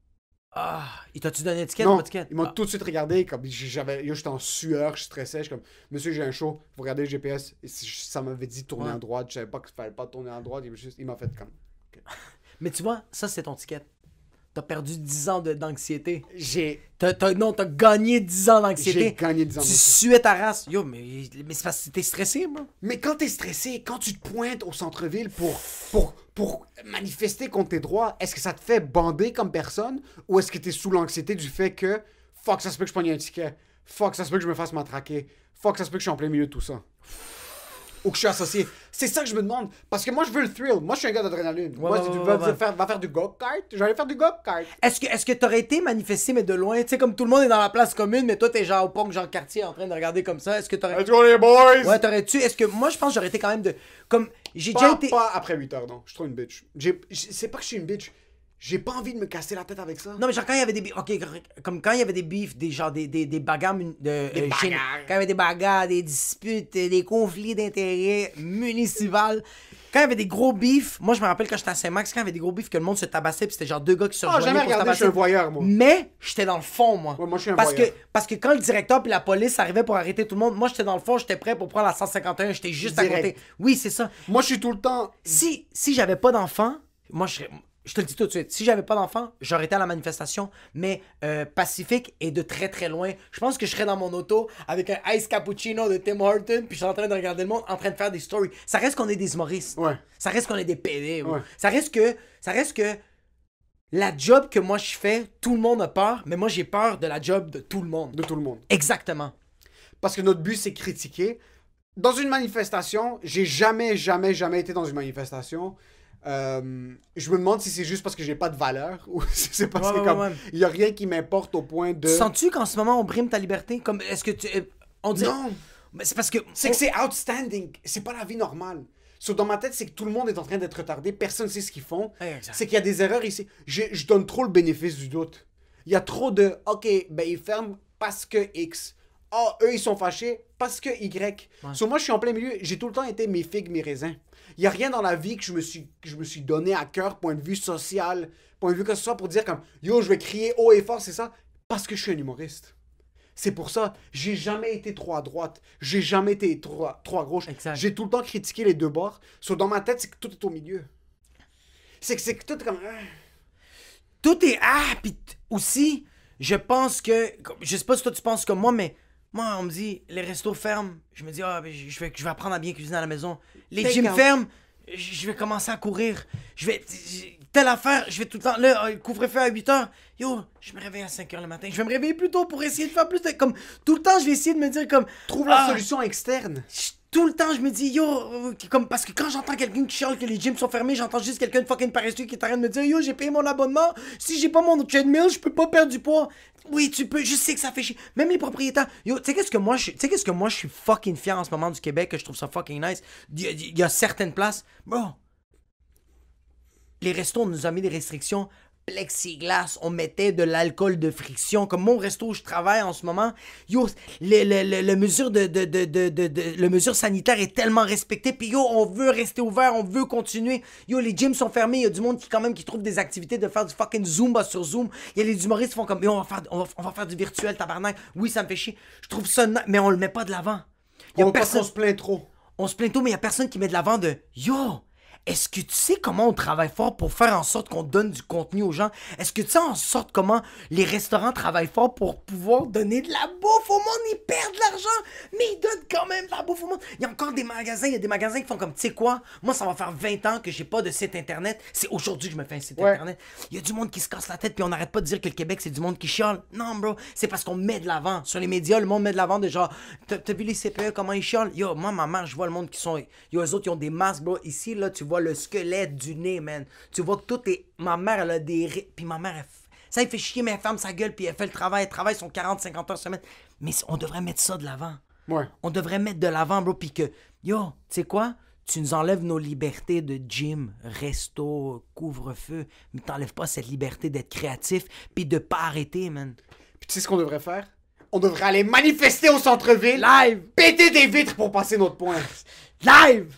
Ah, il t'a-tu donné une étiquette Non, ou pas d'étiquette? ils m'ont tout de suite regardé, comme j'étais en sueur, je stressais, je suis comme, monsieur, j'ai un show, vous regardez le GPS, et ça m'avait dit tourner à droite, je savais pas qu'il fallait pas tourner à droite, il m'a fait comme... Okay. Mais tu vois, ça c'est ton ticket. T'as perdu 10 ans d'anxiété. T'as gagné 10 ans d'anxiété. J'ai gagné 10 ans Tu d'anxiété. suais ta race. Yo, mais c'est parce que t'es stressé, moi. Mais quand t'es stressé, quand tu te pointes au centre-ville pour manifester contre tes droits, est-ce que ça te fait bander comme personne ou est-ce que t'es sous l'anxiété du fait que fuck, ça se peut que je prenne un ticket, fuck, ça se peut que je me fasse matraquer, fuck, ça se peut que je suis en plein milieu de tout ça? Ou que je suis associé. C'est ça que je me demande. Parce que moi, je veux le thrill. Moi, je suis un gars d'adrénaline. Moi, si tu vas faire du go-kart, j'allais faire du go-kart. Est-ce que t'aurais été manifesté, mais de loin? Tu sais, comme tout le monde est dans la place commune, mais toi, t'es genre au pont, genre quartier, en train de regarder comme ça. Est-ce que t'aurais... Let's go, les boys! Ouais, t'aurais-tu... Est-ce que... Moi, je pense que j'aurais été quand même de... Comme... J'ai déjà été... Pas après 8 heures, non. Je suis trop une bitch. C'est pas que je suis une bitch. J'ai pas envie de me casser la tête avec ça. Non, mais genre, quand il y avait des... OK, comme quand il y avait des beefs, des bagarres... Quand il y avait des bagarres, des disputes, des conflits d'intérêts municipaux. Quand il y avait des gros beefs... Moi, je me rappelle quand j'étais à Saint-Max, quand il y avait des gros beefs, que le monde se tabassait, puis c'était genre deux gars qui se rejoignaient jamais pour se regardé, tabasser. je suis un voyeur, moi. Mais j'étais dans le fond, moi. Ouais, moi, je suis un parce voyeur. parce que quand le directeur puis la police arrivaient pour arrêter tout le monde, moi, j'étais dans le fond, j'étais prêt pour prendre la 151, j'étais juste à Direct. côté. Oui, c'est ça. Moi, je suis tout le temps... Si j'avais pas d'enfant, moi, je te le dis tout de suite, si j'avais pas d'enfant, j'aurais été à la manifestation, mais pacifique et de très très loin. Je pense que je serais dans mon auto avec un ice cappuccino de Tim Hortons, puis je suis en train de regarder le monde, en train de faire des stories. Ça reste qu'on est des humoristes. Ouais. Ça reste qu'on est des PD. Ouais. Ça reste que la job que moi je fais, tout le monde a peur, mais moi j'ai peur de la job de tout le monde. De tout le monde. Exactement. Parce que notre but, c'est critiquer. Dans une manifestation, j'ai jamais été dans une manifestation. Je me demande si c'est juste parce que j'ai pas de valeur ou si c'est parce que comme il y a rien qui m'importe au point de... Sens-tu qu'en ce moment on brime ta liberté? Comme est-ce que tu... on dit... Non! Mais c'est parce que... C'est que c'est outstanding. C'est pas la vie normale. So, dans ma tête, c'est que tout le monde est en train d'être retardé. Personne ne sait ce qu'ils font. Exact. C'est qu'il y a des erreurs ici. Je donne trop le bénéfice du doute. Il y a trop de... OK, ben ils ferment parce que X. Ah, eux, ils sont fâchés parce que Y. Ouais. So, moi, je suis en plein milieu. J'ai tout le temps été mes figues, mes raisins. Il n'y a rien dans la vie que je me suis donné à cœur, point de vue social, point de vue que ce soit pour dire comme « Yo, je vais crier haut et fort, c'est ça. » Parce que je suis un humoriste. C'est pour ça, j'ai jamais été trop à droite. J'ai jamais été trop à gauche. Exact. J'ai tout le temps critiqué les deux bords. So, dans ma tête, c'est que tout est au milieu. C'est que tout est comme... Tout est... Ah, puis aussi, je pense que... Je sais pas si toi tu penses comme moi, mais... Moi, on me dit, les restos ferment. Je me dis, ah, ben, je vais apprendre à bien cuisiner à la maison. Les Take gyms out. ferment. Je vais commencer à courir. Telle affaire, je vais tout le temps... Là, couvre-feu à 8h. Yo, je me réveille à 5h le matin. Je vais me réveiller plus tôt pour essayer de faire plus de... Comme, tout le temps, je vais essayer de me dire comme... Trouve la solution externe. Tout le temps, je me dis, yo, comme, parce que quand j'entends quelqu'un qui chiale que les gyms sont fermés, j'entends juste quelqu'un de fucking paresseux qui est en train de me dire, yo, j'ai payé mon abonnement, si j'ai pas mon treadmill, je peux pas perdre du poids. Oui, tu peux, je sais que ça fait chier. Même les propriétaires, yo, tu sais qu'est-ce que moi je suis fucking fier en ce moment du Québec, que je trouve ça fucking nice. Il y a certaines places, bro, les restos, on nous a mis des restrictions. Plexiglas, on mettait de l'alcool de friction. Comme mon resto où je travaille en ce moment, yo, le mesure sanitaire est tellement respectée. Puis yo, on veut rester ouvert, on veut continuer. Yo, les gyms sont fermés. Il y a du monde qui quand même qui trouve des activités de faire du fucking Zumba sur Zoom. Il y a les humoristes qui font comme, yo, on va faire du virtuel, tabarnak. Oui, ça me fait chier. Je trouve ça, mais on le met pas de l'avant. On se plaint trop. On se plaint tout, mais il y a personne qui met de l'avant de, yo, est-ce que tu sais comment on travaille fort pour faire en sorte qu'on donne du contenu aux gens? Est-ce que tu sais en sorte comment les restaurants travaillent fort pour pouvoir donner de la bouffe au monde? Ils perdent de l'argent, mais ils donnent quand même de la bouffe au monde. Il y a encore des magasins, il y a des magasins qui font comme, tu sais quoi? Moi, ça va faire 20 ans que j'ai pas de site internet. C'est aujourd'hui que je me fais un site internet. Il y a du monde qui se casse la tête, puis on n'arrête pas de dire que le Québec, c'est du monde qui chiale. Non, bro, c'est parce qu'on met de l'avant. Sur les médias, le monde met de l'avant de genre, t'as vu les CPE, comment ils chialent? Yo, moi, ma mère, je vois le monde qui sont... Yo, eux autres, ils ont des masques, bro. Ici, là, tu vois vois le squelette du nez, man. Tu vois que tout est... Ma mère, elle a des... Puis ma mère, ça, elle fait chier, mais elle ferme sa gueule, puis elle fait le travail. Elle travaille son 40-50 heures semaine. Mais on devrait mettre ça de l'avant. Ouais. On devrait mettre de l'avant, bro, puis que... Yo, tu sais quoi? Tu nous enlèves nos libertés de gym, resto, couvre-feu, mais t'enlèves pas cette liberté d'être créatif, puis de pas arrêter, man. Puis tu sais ce qu'on devrait faire? On devrait aller manifester au centre-ville. Live! Péter des vitres pour passer notre point. Live!